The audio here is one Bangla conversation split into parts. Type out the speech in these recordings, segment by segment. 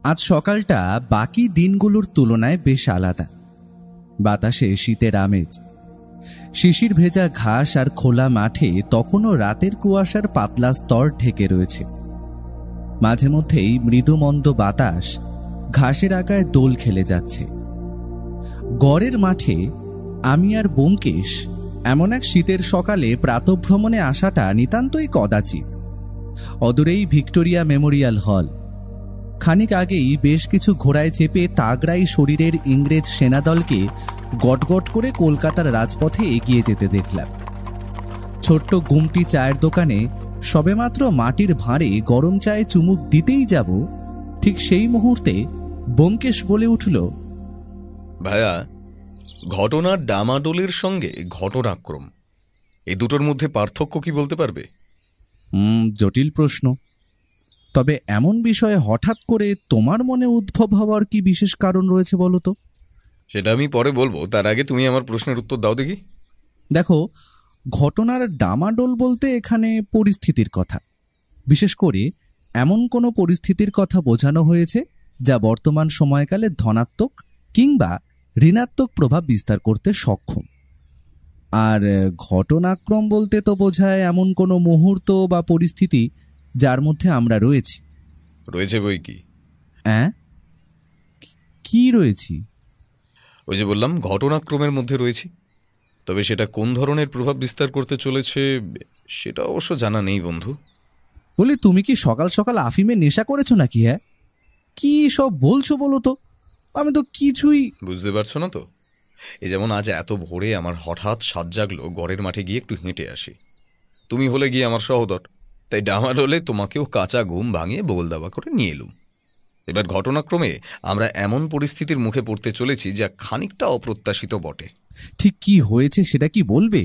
আজ সকালটা বাকি দিনগুলোর তুলনায় বেশ আলাদা। বাতাসে শীতের আমেজ, শিশির ভেজা ঘাস আর খোলা মাঠে তখনও রাতের কুয়াশার পাতলা স্তর ঢেকে রয়েছে। মাঝে মধ্যেই মৃদুমন্দ বাতাস ঘাসের আগায় দোল খেলে যাচ্ছে। গড়ের মাঠে আমি আর ব্যোমকেশ এমন এক শীতের সকালে প্রাতঃভ্রমণে আসাটা নিতান্তই কদাচিৎ। অদূরেই ভিক্টোরিয়া মেমোরিয়াল হল। খানিক আগেই বেশ কিছু ঘোড়ায় চেপে তাগড়াই শরীরের ইংরেজ সেনাদলকে গটগট করে কলকাতার রাজপথে এগিয়ে যেতে দেখলাম। ছোট্ট গুমটি চায়ের দোকানে সবেমাত্র মাটির ভাঁড়ে গরম চায়ে চুমুক দিতেই যাব, ঠিক সেই মুহূর্তে ব্যোমকেশ বলে উঠল, ভাইয়া, ঘটনার ডামাডোলের সঙ্গে ঘটনাক্রম, এই দুটোর মধ্যে পার্থক্য কি বলতে পারবে? জটিল প্রশ্ন। তবে এমন বিষয়ে হঠাৎ করে তোমার মনে উদ্ভব হওয়ার কি বিশেষ কারণ রয়েছে বলো তো? সেটা আমি পরে বলবো, তার আগে তুমি আমার প্রশ্নের উত্তর দাও দেখি। দেখো, ঘটনার ডামাডোল বলতে এখানে পরিস্থিতির কথা, বিশেষ করে এমন কোনো পরিস্থিতির কথা বোঝানো হয়েছে যা বর্তমান সময়কালে ধনাত্মক কিংবা ঋণাত্মক প্রভাব বিস্তার করতে সক্ষম। আর ঘটনাক্রম বলতে তো বোঝায় এমন কোনো মুহূর্ত বা পরিস্থিতি যার মধ্যে আমরা রয়েছি। রয়েছে বই কি? হ্যাঁ, কি রয়েছি? ওই যে বললাম, ঘটনাক্রমের মধ্যে রয়েছি। তবে সেটা কোন ধরনের প্রভাব বিস্তার করতে চলেছে সেটা অবশ্য জানা নেই বন্ধু। বলি, তুমি কি সকাল সকাল আফিমে নেশা করেছো নাকি? হ্যাঁ, কি সব বলছো বলো তো? আমি তো কিছুই বুঝতে পারছো না তো? এই যেমন আজ এত ভোরে আমার হঠাৎ সাজ জাগলো গড়ের মাঠে গিয়ে একটু হেঁটে আসি। তুমি হলে গিয়ে আমার সহোদর, তাই ডামাডোলে তোমাকেও কাঁচা ঘুম ভাঙিয়ে বোল দাবা করে নিয়ে এলুম। এবার ঘটনাক্রমে আমরা এমন পরিস্থিতির মুখে পড়তে চলেছি যা খানিকটা অপ্রত্যাশিত বটে। ঠিক কি হয়েছে সেটা কি বলবে?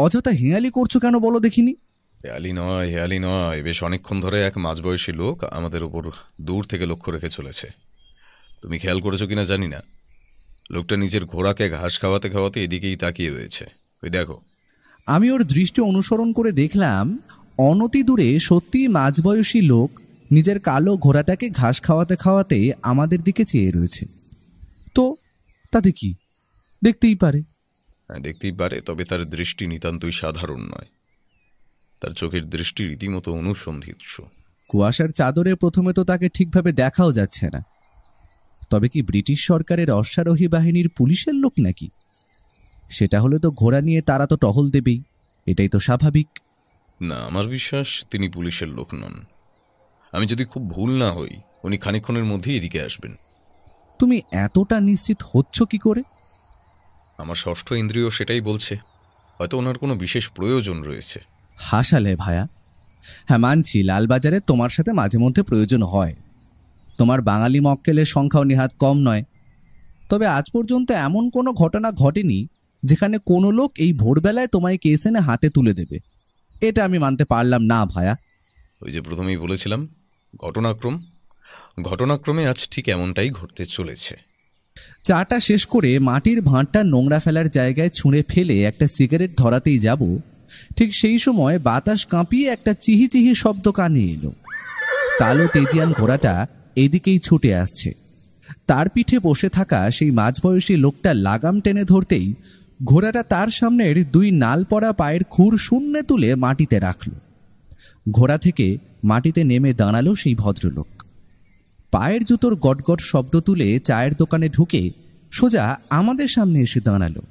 অযথা হেঁয়ালি করছো কেন বলো দেখিনি? হেয়ালি নয়, বেশ অনেকক্ষণ ধরে এক মাঝবয়সী লোক আমাদের উপর দূর থেকে লক্ষ্য রেখে চলেছে। তুমি খেয়াল করেছো কিনা জানি না, লোকটা নিজের ঘোড়াকে ঘাস খাওয়াতে খাওয়াতে এদিকেই তাকিয়ে রয়েছে। ওই দেখো। আমি ওর দৃষ্টি অনুসরণ করে দেখলাম, অনতি দূরে সত্যি মাঝবয়সী লোক নিজের কালো ঘোড়াটাকে ঘাস খাওয়াতে খাওয়াতে আমাদের দিকে চেয়ে রয়েছে। তো তাতে কি, দেখতেই পারে। হ্যাঁ, দেখতেই পারে, তবে তার দৃষ্টি নিতান্তই সাধারণ নয়। তার চোখের দৃষ্টি রীতিমতো অনুসন্ধিৎসু। কুয়াশার চাদরে প্রথমে তো তাকে ঠিকভাবে দেখাও যাচ্ছে না। তবে কি ব্রিটিশ সরকারের অশ্বারোহী বাহিনীর পুলিশের লোক নাকি? সেটা হলে তো ঘোড়া নিয়ে তারা তো টহল দেবেই, এটাই তো স্বাভাবিক। না, আমার বিশ্বাস তিনি পুলিশের লোক নন। আমি যদি খুব ভুল না হই, উনি খানিকক্ষণের মধ্যেই এদিকে আসবেন। তুমি এতটা নিশ্চিত হচ্ছ কি করে? আমার ষষ্ঠ ইন্দ্রিয় সেটাই বলছে। হয়তো ওনার কোনো বিশেষ প্রয়োজন রয়েছে। হাসালে ভায়া। হ্যাঁ, মানছি লালবাজারে তোমার সাথে মাঝে মধ্যে প্রয়োজন হয়। তোমার বাঙালি মক্কেলের সংখ্যাও নেহাত কম নয়। তবে আজ পর্যন্ত এমন কোনো ঘটনা ঘটেনি যেখানে কোনো লোক এই ভোরবেলায় তোমায় কেস এনে হাতে তুলে দেবে। এটা আমি মানতে পারলাম না ভায়া। ওই যে প্রথমেই বলেছিলাম, ঘটনাক্রমে আজ ঠিক এমনটাই ঘটতে চলেছে। চাটা শেষ করে মাটির ভাঁড়টা নোংরা ফেলার জায়গায় ছুঁড়ে ফেলে একটা সিগারেট ধরাতেই যাব, ঠিক সেই সময় বাতাস কাঁপিয়ে একটা চিহি চিহি শব্দ কানে এলো। কালো তেজিয়ান ঘোড়াটা এদিকেই ছুটে আসছে। তার পিঠে বসে থাকা সেই মাঝবয়সী লোকটা লাগাম টেনে ধরতেই ঘোড়াটা তার সামনের দুই নাল পড়া পায়ের খুর শূন্যে তুলে মাটিতে রাখল। ঘোড়া থেকে মাটিতে নেমে দাঁড়ালো সেই ভদ্রলোক। পায়ের জুতোর গটগট শব্দ তুলে চায়ের দোকানে ঢুকে সোজা আমাদের সামনে এসে দাঁড়ালো।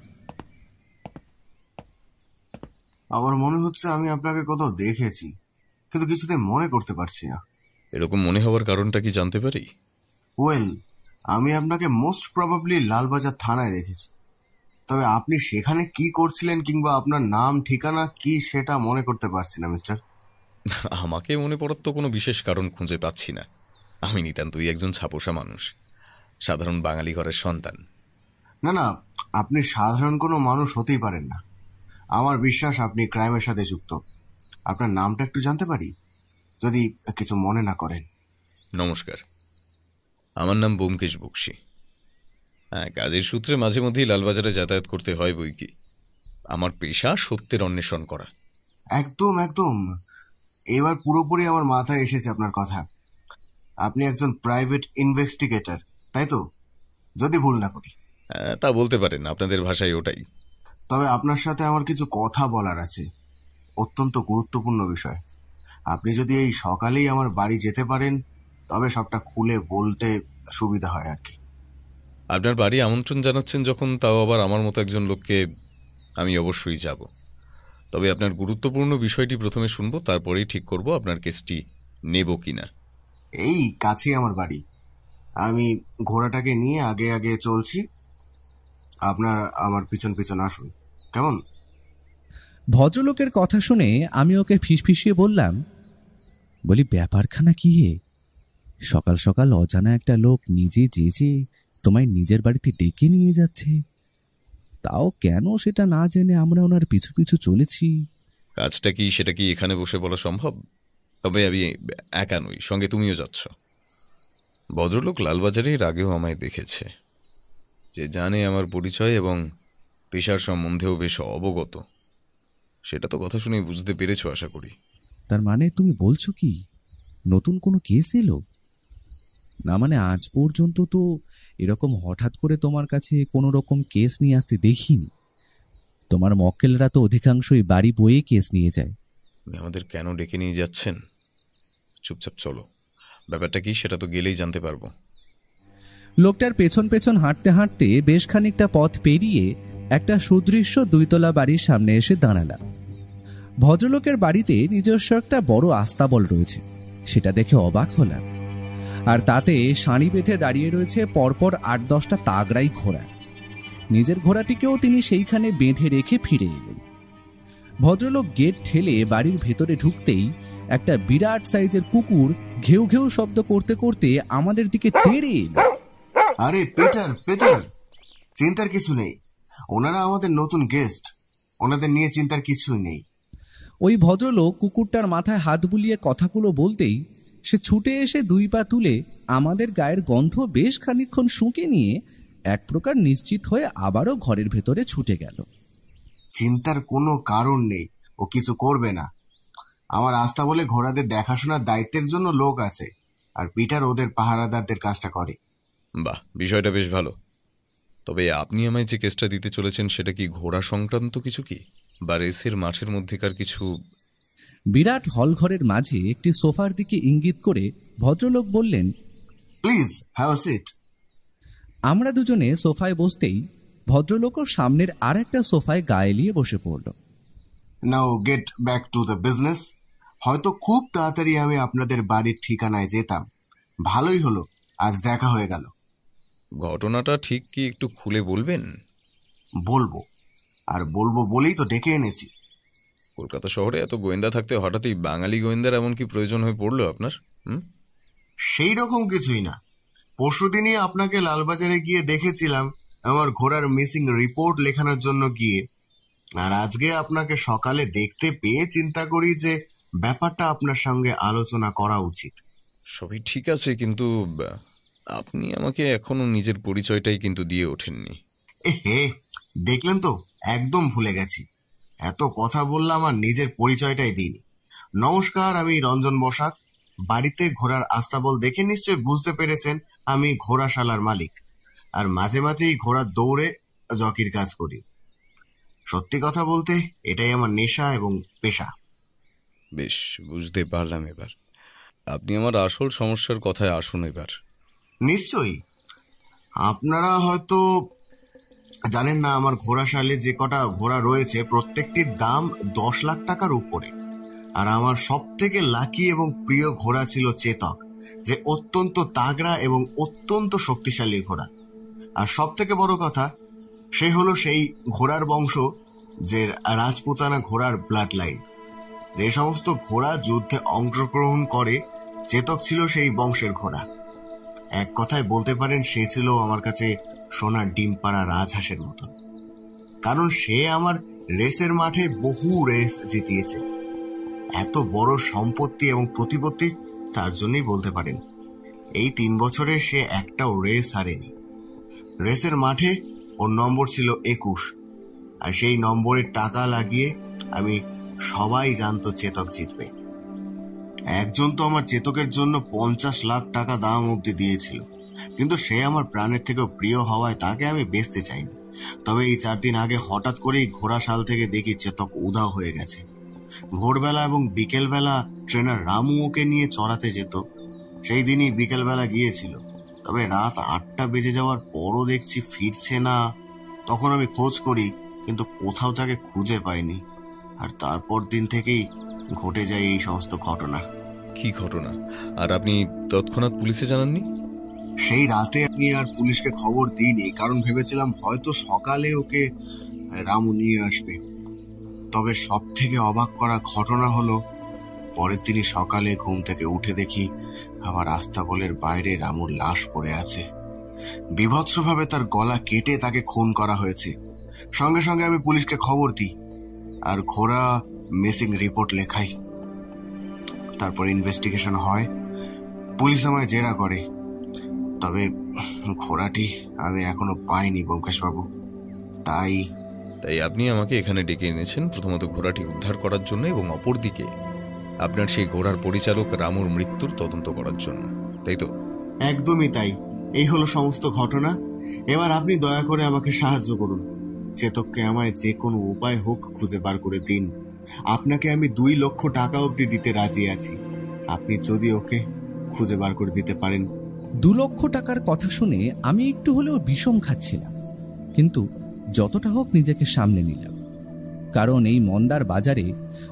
আমার মনে হচ্ছে আমি আপনাকে কোথাও দেখেছি, কিন্তু কিছুতে মনে করতে পারছি না। এরকম মনে হওয়ার কারণটা কি জানতে পারি? ওয়েল, আমি আপনাকে মোস্ট প্রবাবলি লালবাজার থানায় দেখেছি। তবে আপনি সেখানে কি করছিলেন কিংবা আপনার নাম ঠিকানা কি সেটা মনে করতে পারছি না মিস্টার। আমাকে মনে পড়ার তো কোনো বিশেষ কারণ খুঁজে পাচ্ছি না। আমি নিতান্তই একজন ছাপোষা মানুষ, সাধারণ বাঙালি ঘরের সন্তান। না না, আপনি সাধারণ কোনো মানুষ হতেই পারেন না। আমার বিশ্বাস আপনি ক্রাইমের সাথে যুক্ত। আপনার নামটা একটু জানতে পারি, যদি কিছু মনে না করেন? নমস্কার, আমার নাম ব্যোমকেশ বক্সী। হ্যাঁ, কাজের সূত্রে মাঝে মধ্যেই লালবাজারে যাতায়াত করতে হয় বই কি। আমার পেশা সত্যের অন্বেষণ করা। একদম একদম, এবার পুরোপুরি আমার মাথায় এসেছে আপনার কথা। আপনি একজন প্রাইভেট ইনভেস্টিগেটর, তাই তো? যদি ভুল না করি। তা বলতে পারেন, আপনাদের ভাষায় ওটাই। তবে আপনার সাথে আমার কিছু কথা বলার আছে, অত্যন্ত গুরুত্বপূর্ণ বিষয়। আপনি যদি এই সকালেই আমার বাড়ি যেতে পারেন তবে সবটা খুলে বলতে সুবিধা হয় আর কি। আপনার বাড়ি আমন্ত্রণ জানাচ্ছেন যখন, তাও আবার আমার মতো একজন লোককে, আমি অবশ্যই যাব। তবে আপনার গুরুত্বপূর্ণ বিষয়টি প্রথমে শুনবো, তারপরেই ঠিক করব আপনার কেসটি নেব কিনা। এই কাছেই আমার বাড়ি, আমি ঘোড়াটাকে নিয়ে আগে আগে চলছি, আপনার আমার পিছন পিছন আসুন, কেমন? ভদ্রলোকের কথা শুনে আমি ওকে ফিসফিসিয়ে বললাম, বলি ব্যাপারখানা কি হে? সকাল সকাল অজানা একটা লোক নিজে যে তোমায় নিজের বাড়িতে ডেকে নিয়ে যাচ্ছে, তাও কেন সেটা না জেনে আমরা ওনার পিছু পিছু চলেছি। কাজটা কি সেটা কি এখানে বসে বলা সম্ভব? তবে আমি একা নই, সঙ্গে তুমিও যাচ্ছ। ভদ্রলোক লালবাজারে এর আগেও আমায় দেখেছে, যে জানে আমার পরিচয় এবং পেশার সম্বন্ধেও বেশ অবগত। সেটা তো কথা শুনেই বুঝতে পেরেছো আশা করি। তার মানে তুমি বলছো কি নতুন কোনো কেস এলো? না মানে আজ পর্যন্ত তো এরকম হঠাৎ করে তোমার কাছে কোনো রকম কেস নিয়ে আসতে দেখিনি। তোমার মক্কেলরা তো অধিকাংশই বাড়ি বয়ে কেস নিয়ে যায়। আপনি আমাদের কেন ডেকে নিয়ে যাচ্ছেন? চুপচাপ চলো, ব্যাপারটা কি সেটা তো গেলেই জানতে পারবো। লোকটার পেছন পেছন হাঁটতে হাঁটতে বেশ খানিকটা পথ পেরিয়ে একটা সুদৃশ্য দুইতলা বাড়ির সামনে এসে দাঁড়ালাম। ভদ্রলোকের বাড়িতে নিজস্ব একটা বড় আস্তাবল রয়েছে, সেটা দেখে অবাক হলাম। আর তাতে সারি বেঁধে দাঁড়িয়ে রয়েছে পরপর ৮-১০টা তাগড়াই ঘোড়া। নিজের ঘোড়াটিকেও তিনি সেইখানে বেঁধে রেখে ফিরে এলেন। ভদ্রলোক গেট ঠেলে বাড়ির ভেতরে ঢুকতেই একটা বিরাট সাইজের কুকুর ঘেউ ঘেউ শব্দ করতে করতে আমাদের দিকে তেড়ে এলো। আরে পিটার, পিটার, চিন্তার কিছু নেই, ওনারা আমাদের নতুন গেস্ট, ওনাদের নিয়ে চিন্তার কিছুই নেই। ওই ভদ্রলোক কুকুরটার মাথায় হাত বুলিয়ে কথাগুলো বলতেই সে ছুটে এসে 2 পা তুলে আমাদের গায়ের গন্ধ বেশ খানিকক্ষণ শুঁকে নিয়ে এক প্রকার নিশ্চিত হয়ে আবারও ঘরের ভেতরে ছুটে গেল। চিন্তার কোনো কারণ নেই, ও কিছু করবে না। আমার আস্থা বলে ঘোড়াদের দেখাশোনার দায়িত্বের জন্য লোক আছে, আর পিটার ওদের পাহারাদারদের কাজটা করে। বাহ, বিষয়টা বেশ ভালো। তবে আপনি আমায় যে কেসটা দিতে চলেছেন সেটা কি ঘোড়া সংক্রান্ত কিছু কি, বা রেসের মাঠের মধ্যেকার কিছু? বিরাট হলঘরের মাঝে একটি সোফার দিকে ইঙ্গিত করে ভদ্রলোক বললেন, প্লিজ হ্যাভ আ সিট। আমরা দুজনে সোফায় বসতেই ভদ্রলোকও সামনের আর একটা সোফায় গা এলিয়ে বসে পড়ল। নাও get back to the business. হয়তো খুব তাড়াতাড়ি আমি আপনাদের বাড়ির ঠিকানায় যেতাম, ভালোই হলো আজ দেখা হয়ে গেল। ঘটনাটা ঠিক কি একটু খুলে বলবেন? বলবো, আর বলবো বলেই তো ডেকে এনেছি। কলকাতা শহরে এত গোয়েন্দা থাকতে হঠাৎই বাঙালি গোয়েন্দার এমন কি প্রয়োজন হয়ে পড়লো আপনার? সেই রকম কিছুই না। পরশুদিনই আপনাকে লালবাজারে গিয়ে দেখেছিলাম আমার ঘোড়ার মিসিং রিপোর্ট লেখানোর জন্য গিয়ে, আর আজকে আপনাকে সকালে দেখতে পেয়ে চিন্তা করি যে ব্যাপারটা আপনার সঙ্গে আলোচনা করা উচিত। সবই ঠিক আছে, কিন্তু আপনি আমাকে এখনো নিজের পরিচয়টাই কিন্তু দিয়ে ওঠেননি। হে, দেখলেন তো, একদম ভুলে গেছি। এত কথা বললাম আর নিজের পরিচয়টাই দিইনি। নমস্কার, আমি রঞ্জন বসাক। বাড়িতে ঘোড়ার আস্তাবল দেখে নিশ্চয় বুঝতে পেরেছেন আমি ঘোড়াশালার মালিক, আর মাঝে মাঝেই ঘোড়ার দৌড়ে জকির কাজ করি। সত্যি কথা বলতে এটাই আমার নেশা এবং পেশা। বেশ, বুঝতে পারলাম এবার। আপনি আমার আসল সমস্যার কথায় আসুন এবার। নিশ্চয়ই। আপনারা হয়তো জানেন না, আমার ঘোড়াশালে যে কটা ঘোড়া রয়েছে প্রত্যেকটির দাম 10 লাখ টাকার উপরে। আর আমার সব থেকে লাকি এবং প্রিয় ঘোড়া ছিল চেতক, যে অত্যন্ত তাগড়া এবং অত্যন্ত শক্তিশালী ঘোড়া। আর সব থেকে বড় কথা, সে হলো সেই ঘোড়ার বংশ যে রাজপুতানা ঘোড়ার ব্লাড লাইন। যে সমস্ত ঘোড়া যুদ্ধে অংশগ্রহণ করে, চেতক ছিল সেই বংশের ঘোড়া। এক কথায় বলতে পারেন সে ছিল আমার কাছে সোনার ডিম পাড়া রাজহাঁসের মতো, কারণ সে আমার রেসের মাঠে বহু রেস জিতিয়েছে। এত বড় সম্পত্তি এবং প্রতিপত্তি তার জন্যই বলতে পারেন। এই 3 বছরে সে একটাও রেস হারেনি। রেসের মাঠে ওর নম্বর ছিল 21, আর সেই নম্বরের টাকা লাগিয়ে আমি সবাই জানতো চেতক জিতবে। একজন তো আমার চেতকের জন্য 50 লাখ টাকা দাম অব্দি দিয়েছিল, কিন্তু সে আমার প্রাণের থেকেও প্রিয় হওয়ায় তাকে আমি বেচতে চাইনি। তবে এই 4 দিন আগে হঠাৎ করেই ঘোড়াশাল থেকে দেখি চেতক উধাও হয়ে গেছে। ভোরবেলা এবং বিকেলবেলা ট্রেনার রামু ওকে নিয়ে চড়াতে যেত। সেই দিনই বিকেলবেলা গিয়েছিল, তবে রাত 8টা বেজে যাওয়ার পরও দেখছি ফিরছে না। তখন আমি খোঁজ করি, কিন্তু কোথাও তাকে খুঁজে পাইনি। আর তারপর দিন থেকেই ঘটে যায় এই সমস্ত ঘটনা। কি ঘটনা? আর আপনি তৎক্ষণাৎ পুলিশে জানাননি? সেই রাতে আমি আর পুলিশকে খবর দিইনি, কারণ ভেবেছিলাম হয়তো সকালে ওকে রামু নিয়ে আসবে। তবে সব থেকে অবাক করা ঘটনা হলো, পরের দিনই সকালে ঘুম থেকে উঠে দেখি আমার আস্তাবলের বাইরে রামুর লাশ পড়ে আছে। বীভৎসভাবে তার গলা কেটে তাকে খুন করা হয়েছে। সঙ্গে সঙ্গে আমি পুলিশকে খবর দিই আর ঘোড়া মিসিং রিপোর্ট লেখাই। তারপর ইনভেস্টিগেশন হয়, পুলিশ আমায় জেরা করে। তবে ঘোড়াটি আমি এখনো পাইনি ব্যোমকেশবাবু। তাই আপনি আমাকে এখানে ডেকে এনেছেন প্রথমত ঘোড়াটি উদ্ধার করার জন্য, এবং অপরদিকে আপনার সেই ঘোড়ার পরিচালক রামুর মৃত্যুর তদন্ত করার জন্য, তাই তো? একদমই তাই। এই হলো সমস্ত ঘটনা। এবার আপনি দয়া করে আমাকে সাহায্য করুন। চেতককে আমায় যে কোনো উপায় হোক খুঁজে বার করে দিন। আপনাকে আমি 2 লক্ষ টাকা অব্দি দিতে রাজি আছি, আপনি যদি ওকে খুঁজে বার করে দিতে পারেন। 2 লক্ষ টাকার কথা শুনে আমি একটু হলেও বিষম খাচ্ছিলাম, কিন্তু যতটা হোক নিজেকে সামনে নিলাম। কারণ এই মন্দার বাজারে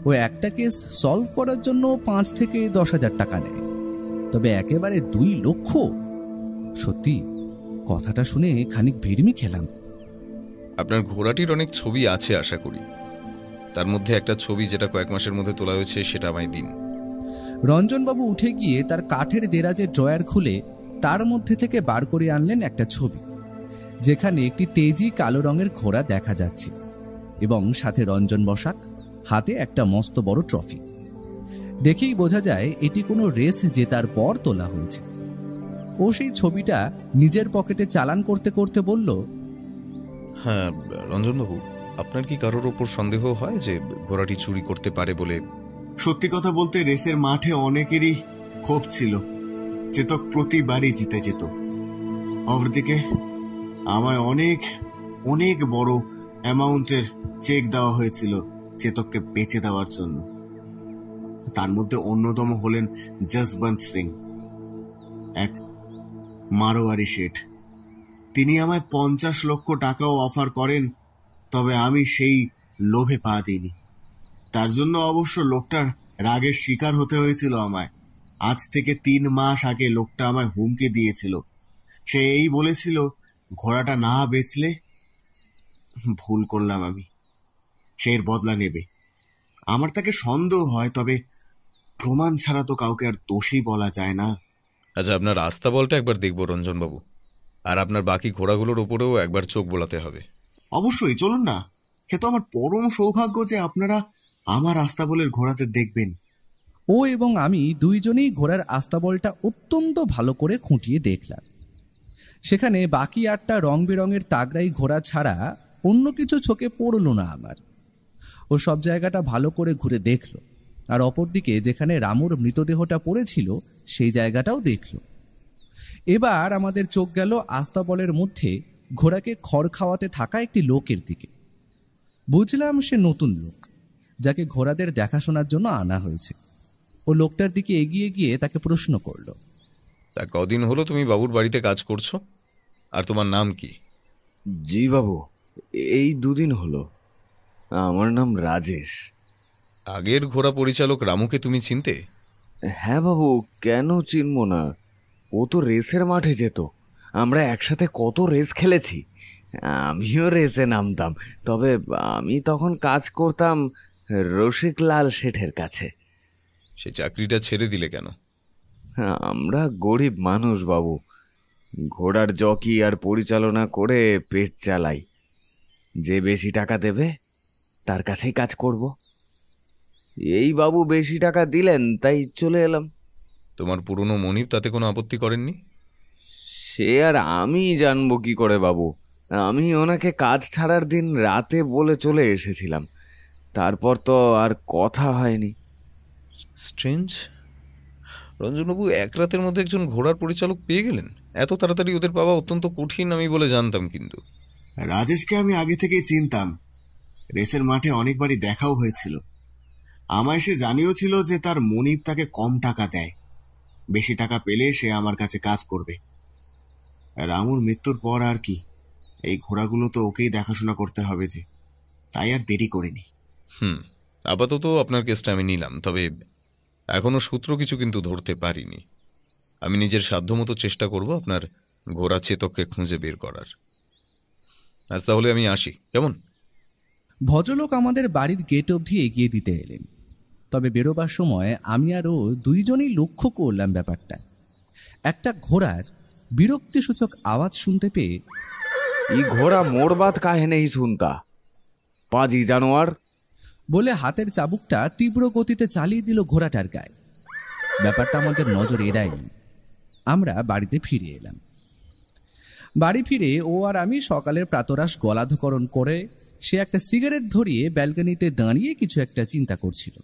ও একটা কেস সলভ করার জন্য 5 থেকে 10,000 টাকা নেয়, তবে একেবারে 2 লক্ষ! সত্যি কথাটা শুনে খানিক ভিড়মি খেলাম। আপনার ঘোড়াটির অনেক ছবি আছে আশা করি। তার মধ্যে একটা ছবি যেটা কয়েক মাসের মধ্যে তোলা হয়েছে সেটা আমায় দিন। রঞ্জনবাবু উঠে গিয়ে তার কাঠের দেরাজের ড্রয়ার খুলে তার মধ্যে থেকে বার করে আনলেন একটা ছবি, যেখানে একটি তেজি কালো রঙের ঘোড়া দেখা যাচ্ছে এবং সাথে রঞ্জন বসাক, হাতে একটা মস্ত বড় ট্রফি। দেখেই বোঝা যায় এটি কোনো রেস জেতার পর তোলা হয়েছে। ও সেই ছবিটা নিজের পকেটে চালান করতে করতে বলল, হ্যাঁ রঞ্জনবাবু, আপনার কি কারোর ওপর সন্দেহ হয় যে ঘোড়াটি চুরি করতে পারে বলে? সত্যি কথা বলতে রেসের মাঠে অনেকেরই ক্ষোভ ছিল। চেতক প্রতিবারই জিতে যেত। অপরদিকে আমায় অনেক অনেক বড় অ্যামাউন্টের চেক দেওয়া হয়েছিল চেতককে বেচে দেওয়ার জন্য। তার মধ্যে অন্যতম হলেন জসবন্ত সিং, এক মারোয়ারি শেঠ। তিনি আমায় 50 লক্ষ টাকাও অফার করেন, তবে আমি সেই লোভে পা দিইনি। তার জন্য অবশ্য লোকটার রাগের শিকার হতে হয়েছিল আমায়। আজ থেকে 3 মাস আগে লোকটা আমায় হুমকি দিয়েছিল। সে এই বলেছিল, ঘোড়াটা না বেচলে ভুল করলাম আমি, সে এর বদলা নেবে। আমার তাকে সন্দেহ হয়, তবে প্রমাণ ছাড়া তো কাউকে আর দোষী বলা যায় না। আচ্ছা, আপনার আস্তাবলটা একবার দেখবো রঞ্জনবাবু, আর আপনার বাকি ঘোড়াগুলোর ওপরেও একবার চোখ বোলাতে হবে। অবশ্যই, চলুন না। সে তো আমার পরম সৌভাগ্য যে আপনারা আমার আস্তাবলের ঘোড়াতে দেখবেন। ও এবং আমি দুইজনেই ঘোড়ার আস্তাবলটা অত্যন্ত ভালো করে খুঁটিয়ে দেখলাম। সেখানে বাকি 8টা রং বেরঙের তাগড়াই ঘোড়া ছাড়া অন্য কিছু চোখে পড়ল না আমার। ও সব জায়গাটা ভালো করে ঘুরে দেখল, আর অপরদিকে যেখানে রামুর মৃতদেহটা পড়েছিল সেই জায়গাটাও দেখল। এবার আমাদের চোখ গেল আস্তাবলের মধ্যে ঘোড়াকে খড় খাওয়াতে থাকা একটি লোকের দিকে। বুঝলাম সে নতুন লোক, যাকে ঘোড়াদের দেখাশোনার জন্য আনা হয়েছে। ও লোকটার দিকে এগিয়ে গিয়ে তাকে প্রশ্ন করল, তা কদিন হলো তুমি বাবুর বাড়িতে কাজ করছো, আর তোমার নাম কি? জি বাবু, এই 2 দিন হলো। আমার নাম রাজেশ। আগের ঘোড়া পরিচালক রামুকে তুমি চিনতে? হ্যাঁ বাবু, কেন চিনব না? ও তো রেসের মাঠে যেত, আমরা একসাথে কত রেস খেলেছি। আমিও রেসে নামতাম, তবে আমি তখন কাজ করতাম রসিকলাল শেঠের কাছে। সে চাকরিটা ছেড়ে দিলে কেন? আমরা গরিব মানুষ বাবু, ঘোড়ার জকি আর পরিচালনা করে পেট চালাই। যে বেশি টাকা দেবে তার কাছেই কাজ করব। এই বাবু বেশি টাকা দিলেন, তাই চলে এলাম। তোমার পুরনো মনিব তাতে কোনো আপত্তি করেননি? সে আর আমি জানবো কি করে বাবু? আমি ওনাকে কাজ ছাড়ার দিন রাতে বলে চলে এসেছিলাম, তারপর তো আর কথা হয়নি। স্ট্রেঞ্জ। রঞ্জনবাবু এক রাতের মধ্যে একজন ঘোড়ার পরিচালক পেয়ে গেলেন? এত তাড়াতাড়ি ওদের পাওয়া অত্যন্ত কঠিন আমি বলে জানতাম, কিন্তু রাজেশকে আমি আগে থেকেই চিনতাম। রেসের মাঠে অনেকবারই দেখাও হয়েছিল। আমায় সে জানিয়েছিল যে তার মনিব তাকে কম টাকা দেয়, বেশি টাকা পেলে সে আমার কাছে কাজ করবে। রামুর মৃত্যুর পর আর কি, এই ঘোড়াগুলো তো ওকেই দেখাশোনা করতে হবে, যে তাই আর দেরি করিনি। আপাতত আপনার কেসটা আমি নিলাম, তবে এখনো সূত্র কিছু কিন্তু ধরতে পারিনি। আমি নিজের সাধ্যমতো চেষ্টা করব আপনার ঘোড়া চেতককে খুঁজে বের করার। আজ তাহলে আমি আসি, কেমন? ভদ্রলোক আমাদের বাড়ির গেট অবধি এগিয়ে দিতে এলেন। তবে বেরোবার সময় আমি আর ও দুইজনেই লক্ষ্য করলাম ব্যাপারটা। একটা ঘোড়ার বিরক্তিসূচক আওয়াজ শুনতে পেয়ে ই ঘোড়া মোর বাত কাহে নেই শুনতা, পাজি জানোয়ার বলে হাতের চাবুকটা তীব্র গতিতে চালিয়ে দিল ঘোড়াটার গায়ে। ব্যাপারটা আমাদের নজর এড়ায়নি। আমরা বাড়িতে ফিরে এলাম। বাড়ি ফিরে ও আর আমি সকালের প্রাতরাশ গলাধকরণ করে সে একটা সিগারেট ধরিয়ে ব্যালকনিতে দাঁড়িয়ে কিছু একটা চিন্তা করছিল।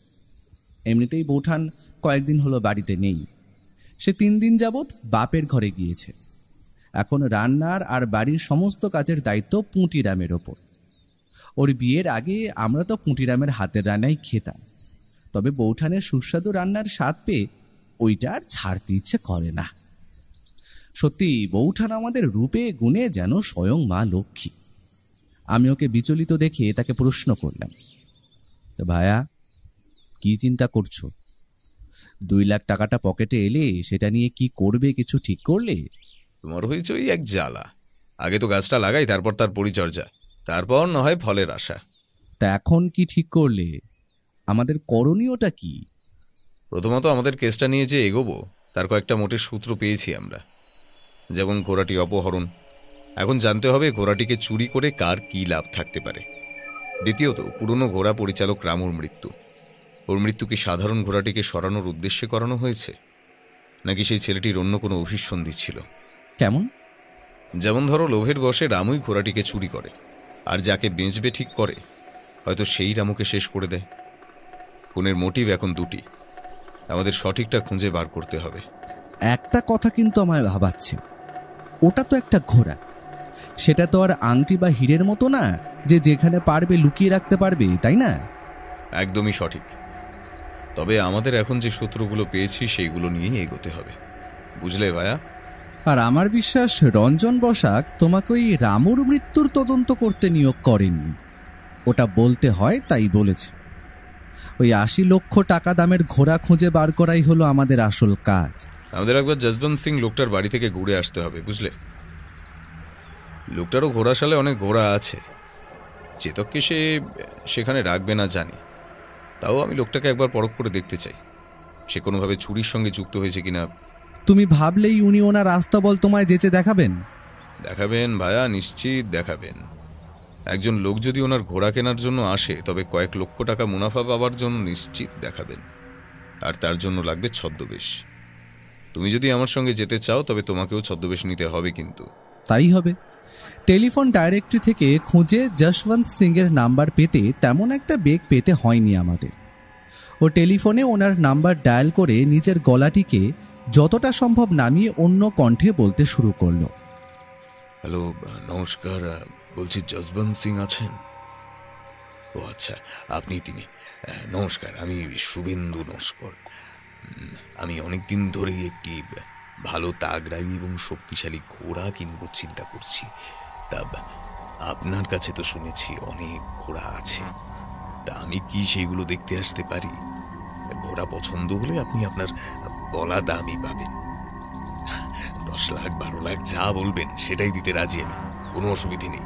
এমনিতেই বৌঠান কয়েকদিন হলো বাড়িতে নেই। সে 3 দিন যাবৎ বাপের ঘরে গিয়েছে। এখন রান্নার আর বাড়ির সমস্ত কাজের দায়িত্ব পুঁটিরামের ওপর। ওর বিয়ের আগে আমরা তো পুঁটিরামের হাতের রান্নাই খেতাম, তবে বৌঠানের সুস্বাদু রান্নার স্বাদ পেয়ে ওইটা আর ছাড়তে ইচ্ছে করে না। সত্যি বৌঠান আমাদের রূপে গুণে যেন স্বয়ং মা লক্ষ্মী। আমি ওকে বিচলিত দেখে তাকে প্রশ্ন করলাম, তো ভায়া, কি চিন্তা করছো? 2 লাখ টাকাটা পকেটে এলে সেটা নিয়ে কি করবে, কিছু ঠিক করলে? তোমার হয়েছে ওই এক জ্বালা। আগে তো গাছটা লাগাই, তারপর তার পরিচর্যা, তারপর না হয় ফলের আশা। তা এখন কি ঠিক করলে? আমাদের করণীয়টা কি? প্রথমত আমাদের কেসটা নিয়ে যে এগোবো তার কয়েকটা মোটের সূত্র পেয়েছি আমরা। যেমন ঘোড়াটি অপহরণ, এখন জানতে হবে ঘোড়াটিকে চুরি করে কার কী লাভ থাকতে পারে। দ্বিতীয়ত পুরনো ঘোড়া পরিচালক রামুর মৃত্যু। ওর মৃত্যু কি সাধারণ ঘোড়াটিকে সরানোর উদ্দেশ্যে করানো হয়েছে, নাকি সেই ছেলেটির অন্য কোনো অভিসন্ধি ছিল? কেমন? যেমন ধরো, লোভের বশে রামুই ঘোড়াটিকে চুরি করে, আর যাকে বেচবে ঠিক করে হয়তো সেই রামুকে শেষ করে দেয়। খুনের মোটিভ এখন 2টি, আমাদের সঠিকটা খুঁজে বার করতে হবে। একটা কথা কিন্তু আমায় ভাবাচ্ছে, ওটা তো একটা ঘোড়া, সেটা তো আর আংটি বা হীরের মতো না যে যেখানে পারবে লুকিয়ে রাখতে পারবে, তাই না? একদমই সঠিক। তবে আমাদের এখন যে সূত্রগুলো পেয়েছি সেইগুলো নিয়েই এগোতে হবে, বুঝলে ভায়া? আর আমার বিশ্বাস রঞ্জন বসাক তোমাকে ওই রামুর মৃত্যুর তদন্ত করতে নিয়োগ করেনি। ওটা বলতে হয় তাই বলেছে। ওই 80 লক্ষ টাকা দামের ঘোড়া খুঁজে বার করাই হলো আমাদের আসল কাজ। আমাদের একবার যশবন্ত সিং লোকটার বাড়ি থেকে ঘুরে আসতে হবে, বুঝলে? লোকটারও ঘোড়াশালে অনেক ঘোড়া আছে। চেতককে সে সেখানে রাখবে না জানি, তাও আমি লোকটাকে একবার পরখ করে দেখতে চাই সে কোনোভাবে চুরির সঙ্গে যুক্ত হয়েছে কিনা। তুমি ভাবলেই উনি ওনার আস্তাবল তোমায় যেচে দেখাবেন? দেখাবেন ভায়া, নিশ্চিত দেখাবেন। একজন লোক যদি ওনার ঘোড়া কেনার জন্য আসে তবে কয়েক লক্ষ টাকা মুনাফা পাওয়ার জন্য নিশ্চিত দেখাবেন, আর তার জন্য লাগবে ছদ্মবেশ। তুমি যদি আমার সঙ্গে যেতে চাও তবে তোমাকেও ছদ্মবেশ নিতে হবে কিন্তু। তাই হবে। টেলিফোন ডাইরেক্টরি থেকে খুঁজে যশবন্ত সিংয়ের নাম্বার পেতে তেমন একটা বেগ পেতে হয়নি আমাদের। ও টেলিফোনে ওনার নাম্বার ডায়াল করে নিজের গলাটিকে যতটা সম্ভব নামিয়ে অন্য কণ্ঠে বলতে শুরু করলো। হ্যালো, নমস্কার, বলছি যশবন্ত সিং আছেন? ও আচ্ছা, আপনি তিনি। নমস্কার, আমি শুভেন্দু নস্কর। আমি অনেকদিন ধরেই একটি ভালো তাগড়াই এবং শক্তিশালী ঘোড়া কিনব চিন্তা করছি। তা আপনার কাছে তো শুনেছি অনেক ঘোড়া আছে, তা আমি কি সেইগুলো দেখতে আসতে পারি? ঘোড়া পছন্দ হলে আপনি আপনার বলা দামই পাবেন। 10 লাখ 12 লাখ যা বলবেন সেটাই দিতে রাজি আমি, কোনো অসুবিধে নেই।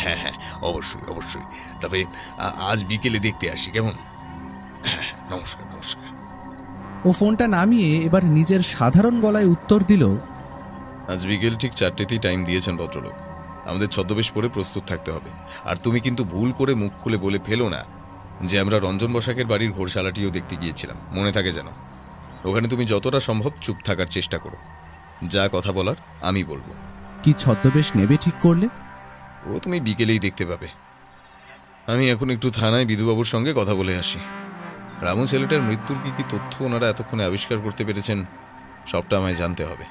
হ্যাঁ হ্যাঁ, অবশ্যই অবশ্যই। তবে আজ বিকেলে দেখতে আসি, কেমন? হ্যাঁ, নমস্কার নমস্কার। ও ফোনটা নামিয়ে এবার নিজের সাধারণ গলায় উত্তর দিল, আজ বিকেল ঠিক 4টেতেই টাইম দিয়েছেন ভদ্রলোক। আমাদের ছদ্মবেশ পরে প্রস্তুত থাকতে হবে। আর তুমি কিন্তু ভুল করে মুখ খুলে বলে ফেলো না যে আমরা রঞ্জন বসাকের বাড়ির ঘোড়শালাটিও দেখতে গিয়েছিলাম, মনে থাকে যেন। ওখানে তুমি যতটা সম্ভব চুপ থাকার চেষ্টা করো, যা কথা বলার আমি বলবো। কি ছদ্মবেশ নেবে ঠিক করলে? ও তুমি বিকেলেই দেখতে পাবে। আমি এখন একটু থানায় বিধুবাবুর সঙ্গে কথা বলে আসি। রামু ছেলেটার মৃত্যুর কি কি তথ্য ওনারা এতক্ষণে আবিষ্কার করতে পেরেছেন সবটা আমায় জানতে হবে।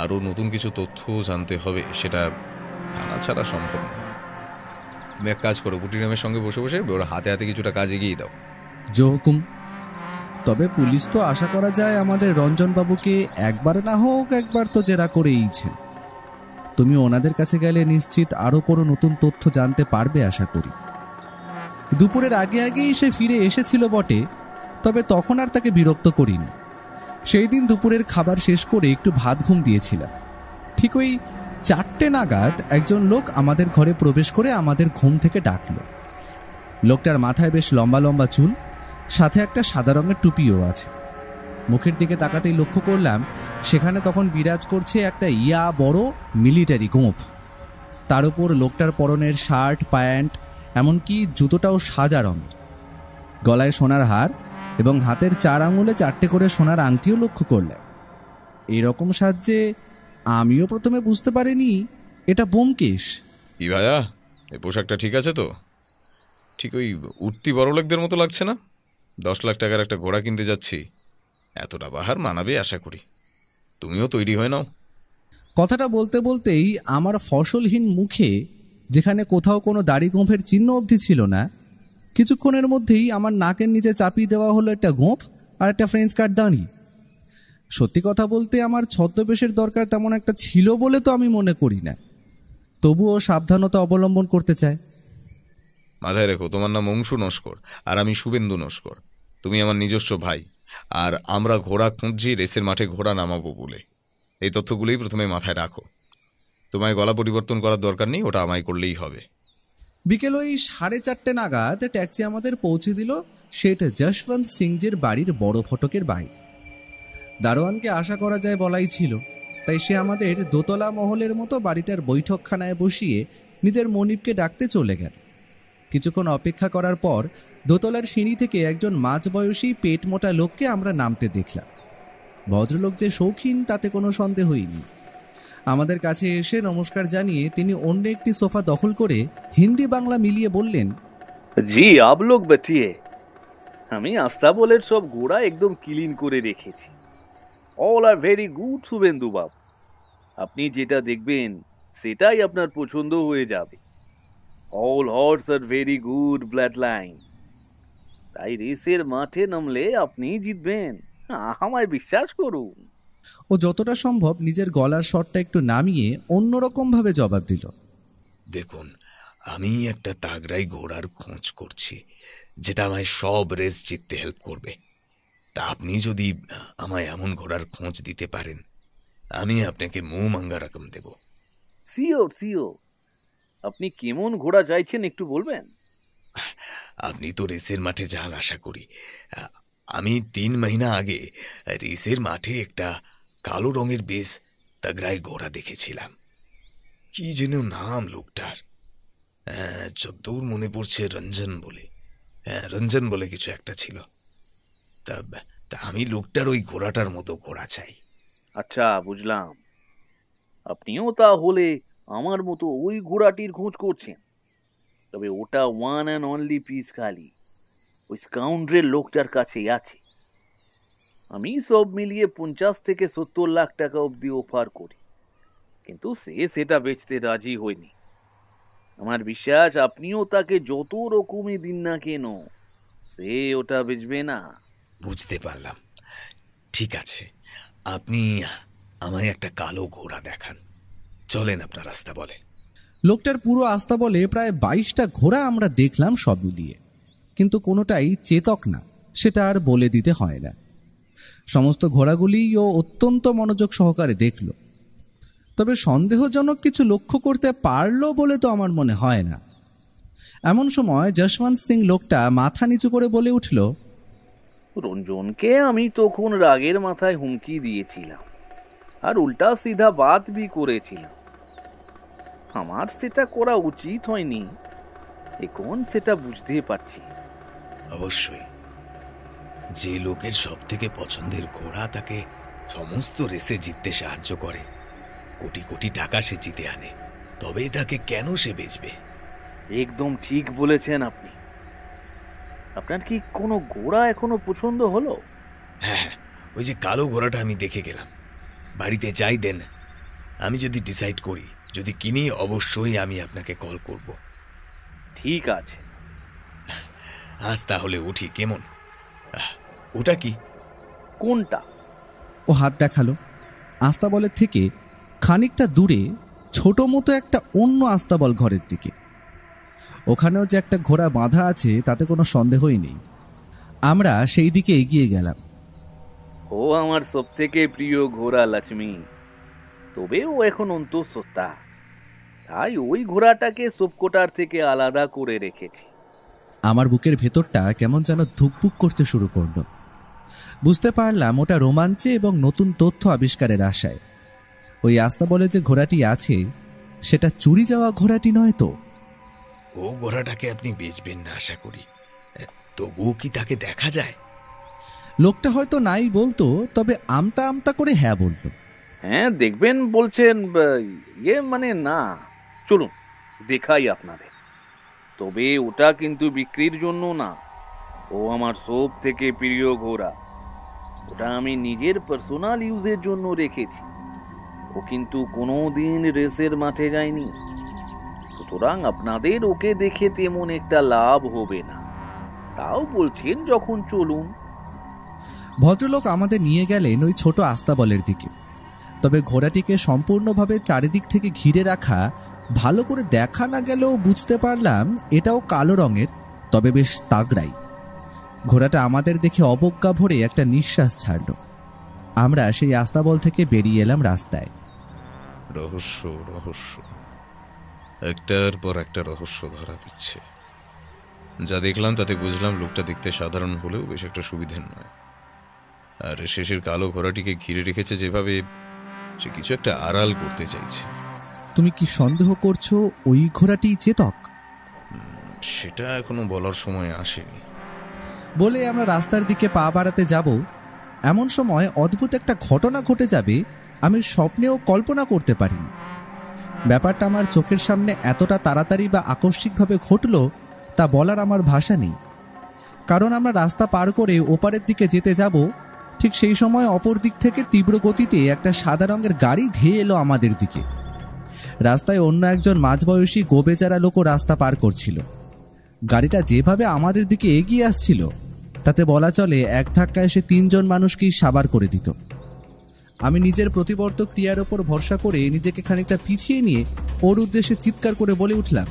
আরও নতুন কিছু তথ্য জানতে হবে, সেটা জানা ছাড়া সম্ভব নয়। তুমি এক কাজ করো, গুটিরামের সঙ্গে বসে বসে ওর হাতে হাতে কিছুটা কাজ এগিয়ে দাও। জো হুকুম। তবে পুলিশ তো আশা করা যায় আমাদের রঞ্জনবাবুকে একবার না হোক একবার তো জেরা করেইছেন। তুমি ওনাদের কাছে গেলে নিশ্চিত আরও কোনো নতুন তথ্য জানতে পারবে আশা করি। দুপুরের আগে আগেই সে ফিরে এসেছিল বটে, তবে তখন আর তাকে বিরক্ত করিনি। সেই দিন দুপুরের খাবার শেষ করে একটু ভাত ঘুম দিয়েছিলাম। ঠিক ওই 4টে নাগাদ একজন লোক আমাদের ঘরে প্রবেশ করে আমাদের ঘুম থেকে ডাকল। লোকটার মাথায় বেশ লম্বা লম্বা চুল, সাথে একটা সাদা রঙের টুপিও আছে। মুখের দিকে তাকাতেই লক্ষ্য করলাম সেখানে তখন বিরাজ করছে একটা বড় মিলিটারি গোঁফ। তার উপর লোকটার পরনের শার্ট, প্যান্ট, এমনকি জুতোটাও সাদা রঙের। গলায় সোনার হার এবং হাতের 4 আঙুলে 4টে করে সোনার আংটিও লক্ষ্য করলাম। এইরকম সাজে আমিও প্রথমে বুঝতে পারিনি এটা ব্যোমকেশ। কি ভাইয়া, এই পোশাকটা ঠিক আছে তো? ঠিক ওই উঠতি বড়লোকদের মতো লাগছে না? 10 লাখ টাকার একটা ঘোড়া কিনতে যাচ্ছি, এতটা বাহার মানাবে আশা করি। তুমিও তৈরি হয়ে নাও। কথাটা বলতে বলতেই আমার ফসলহীন মুখে, যেখানে কোথাও কোনো দাড়ি গোঁফের চিহ্ন অবধি ছিল না, কিছুক্ষণের মধ্যেই আমার নাকের নিচে চাপিয়ে দেওয়া হলো একটা গোঁফ আর একটা ফ্রেঞ্চ কাট দাঁড়ি। সত্যি কথা বলতে আমার ছদ্মবেশের দরকার তেমন একটা ছিল বলে তো আমি মনে করি না, তবুও সাবধানতা অবলম্বন করতে চায়। মাথায় রেখো, তোমার নাম অংশু নস্কর আর আমি শুভেন্দু নস্কর। তুমি আমার নিজস্ব ভাই, আর আমরা ঘোড়া খুঁজছি রেসের মাঠে ঘোড়া নামাবো বলে। এই তথ্যগুলোই প্রথমে মাথায় রাখো। তোমায় গলা পরিবর্তন করার দরকার নেই, ওটা আমায় করলেই হবে। বিকেল ওই 4:30 নাগাদ ট্যাক্সি আমাদের পৌঁছে দিল শেঠ যশবন্ত সিংজির বাড়ির বড় ফটকের বাইরে। দারোয়ানকে আশা করা যায় বলাই ছিল, তাই সে আমাদের দোতলা মহলের মতো বাড়িটার বৈঠকখানায় বসিয়ে নিজের মনিবকে ডাকতে চলে গেল। কিছুক্ষণ অপেক্ষা করার পর দোতলার সিঁড়ি থেকে একজন মাঝবয়সী পেট মোটা লোককে আমরা নামতে দেখলাম। ভদ্রলোক যে শৌখিন তাতে কোনো সন্দেহই নেই। আমাদের কাছে এসে নমস্কার জানিয়ে তিনি অন্য একটি সোফা দখল করে হিন্দি বাংলা মিলিয়ে বললেন, জি আপ লোক बैठिए। আমি আস্তাবলের সব ঘোড়া একদম ক্লিন করে রেখেছি। All are very good Suvendu বাবু। আপনি যেটা দেখবেন সেটাই আপনার পছন্দ হয়ে যাবে। All horse are very good blood line. তাই রেসের মাঠে নামলে আপনি জিতবেন, আমায় বিশ্বাস করুন। ও যতটা সম্ভব নিজের গলার স্বরটা একটু নামিয়ে অন্যরকমভাবে জবাব দিল, দেখুন, আমি একটা তাগড়াই ঘোড়ার খোঁজ করছি যেটা আমায় সব রেস জিততে হেল্প করবে। তা আপনি যদি আমায় এমন ঘোড়ার খোঁজ দিতে পারেন, আমি আপনাকে মুঁহ মাঙ্গা রকম দেব। Sure sure. আপনি কেমন ঘোড়া চাইছেন একটু বলবেন? আপনি তো রেসের মাঠে যান আশা করি। আমি 3 মহিনা আগে রেসের মাঠে একটা কালো রঙের বেশ তাগড়াই ঘোড়া দেখেছিলাম। কি যেন নাম লোকটার, যতদূর মনে পড়ছে রঞ্জন বলে। হ্যাঁ, রঞ্জন বলে কিছু একটা ছিল। তা আমি লোকটার ওই ঘোড়াটার মতো ঘোড়া চাই। আচ্ছা, বুঝলাম। আপনিও তাহলে আমার মতো ওই ঘোড়াটির খোঁজ করছেন। তবে ওটা ওয়ান অ্যান্ড অনলি পিস খালি ওই স্কাউন্ড্রেল লোকটার কাছেই আছে। আমি সব মিলিয়ে 50 থেকে 70 লাখ টাকা অবধি অফার করি, কিন্তু সে সেটা বেচতে রাজি হয়নি। আমার বিশ্বাস আপনিও তাকে যত রকমই দিন না কেন, সে ওটা বেচবে না। বুঝতে পারলাম। ঠিক আছে, আপনি আমায় একটা কালো ঘোড়া দেখান। চলেন আপনার রাস্তা বলে। লোকটার পুরো আস্থা বলে প্রায় 22টা ঘোড়া আমরা দেখলাম সব মিলিয়ে, কিন্তু কোনোটাই চেতক না, সেটা আর বলে দিতে হয় না। সমস্ত ঘোড়াগুলিই ও অত্যন্ত মনোযোগ সহকারে দেখল, তবে সন্দেহজনক কিছু লক্ষ্য করতে পারলো বলে তো আমার মনে হয় না। এমন সময় যশবন্ত সিং লোকটা মাথা নিচু করে বলে উঠল, রঞ্জনকে আমি তখন রাগের মাথায় হুমকি দিয়েছিলাম আর উল্টা সিধা বাত বি করেছিলাম। আমার সেটা করা উচিত হয়নি, এখন সেটা বুঝতে পারছি। অবশ্যই, যে লোকের সব থেকে পছন্দের ঘোড়া তাকে সমস্ত রেসে জিততে সাহায্য করে, কোটি কোটি টাকা সে জিতে আনে, তবেই তাকে কেন সে বেচবে? একদম ঠিক বলেছেন আপনি। আপনার কি কোনো ঘোড়া এখনো পছন্দ হলো? হ্যাঁ, ওই যে কালো ঘোড়াটা আমি দেখে গেলাম। বাড়িতে যাই দেন, আমি যদি ডিসাইড করি, যদি কিনি, অবশ্যই আমি আপনাকে কল করব। ঠিক আছে। আজ তাহলে উঠি, কেমন? ওটা কি? কোনটা? ও হাত দেখালো। আস্তাবলের থেকে খানিকটা দূরে ছোট মতো একটা অন্য আস্তাবল ঘরের দিকে। ওখানেও যে একটা ঘোড়া বাঁধা আছে তাতে কোনো সন্দেহই নেই। আমরা সেই দিকে এগিয়ে গেলাম। ও আমার সব থেকে প্রিয় ঘোড়া লক্ষ্মী, তবে ও এখন অন্তঃসত্ত্বা, তাই ওই ঘোড়াটাকে সবকটার থেকে আলাদা করে রেখেছি। আমার বুকের ভেতরটা কেমন যেন ধুকপুক করতে শুরু করলো। বুঝতে পারলাম ওটা রোমাঞ্চে এবং নতুন তথ্য আবিষ্কারের আশায়। ওই আস্তাবলে যে ঘোড়াটি আছে সেটা চুরি যাওয়া ঘোড়াটি নয় তো? ও ঘোড়াটাকে আপনি বেচবেন না আশা করি, তবুও কি তাকে দেখা যায়? লোকটা হয়তো নাই বলতো, তবে আমতা আমতা করে হ্যাঁ বলল। হ্যাঁ দেখবেন বলছেন, মানে না, চলুন দেখাই আপনাদের। তবে ওটা কিন্তু বিক্রির জন্য না, ও আমার সব থেকে প্রিয় ঘোড়া। ওটা আমি নিজের পার্সোনাল ইউজের জন্য রেখেছি। ও কিন্তু কোনোদিন রেসের মাঠে যায়নি, সুতরাং আপনাদের ওকে দেখে তেমন একটা লাভ হবে না। তাও বলছেন যখন চলুন। ভদ্রলোক আমাদের নিয়ে গেলেন ওই ছোট আস্তাবলের দিকে। তবে ঘোড়াটিকে সম্পূর্ণভাবে চারিদিক থেকে ঘিরে রাখা, ভালো করে দেখা না গেলেও বুঝতে পারলাম এটাও কালো রঙের, তবে বেশ তাগড়াই। ঘোড়াটা আমাদের দেখে অবজ্ঞা ভরে একটা নিঃশ্বাস ছাড়ল। আমরা সেই আস্তাবল থেকে বেরিয়ে এলাম রাস্তায়। রহস্য রহস্য, একটার পর একটা রহস্য ধরা দিচ্ছে। যা দেখলাম তাতে বুঝলাম লোকটা দেখতে সাধারণ হলেও বেশ একটা সুবিধের নয়। আর শেষের কালো ঘোড়াটিকে ঘিরে রেখেছে যেভাবে, সে কিছু একটা আড়াল করতে চাইছে। তুমি কি সন্দেহ করছো ওই ঘোড়াটি চেতক? সেটা এখনো বলার সময় আসেনি। বলে আমরা রাস্তার দিকে পা বাড়াতে যাব, এমন সময় অদ্ভুত একটা ঘটনা ঘটে যাবে আমি স্বপ্নেও কল্পনা করতে পারিনি। ব্যাপারটা আমার চোখের সামনে এতটা তাড়াতাড়ি বা আকস্মিকভাবে ঘটল তা বলার আমার ভাষা নেই। কারণ আমরা রাস্তা পার করে ওপারের দিকে যেতে যাব, ঠিক সেই সময় অপর দিক থেকে তীব্র গতিতে একটা সাদা রঙের গাড়ি ধেয়ে এলো আমাদের দিকে। রাস্তায় অন্য একজন মাঝবয়সী গোবেচারা লোকও রাস্তা পার করছিল। গাড়িটা যেভাবে আমাদের দিকে এগিয়ে আসছিল তাতে বলা চলে এক ধাক্কায় সে 3 জন মানুষকেই সাবার করে দিত। আমি নিজের প্রতিবর্ত ক্রিয়ার ওপর ভরসা করে নিজেকে খানিকটা পিছিয়ে নিয়ে ওর উদ্দেশ্যে চিৎকার করে বলে উঠলাম,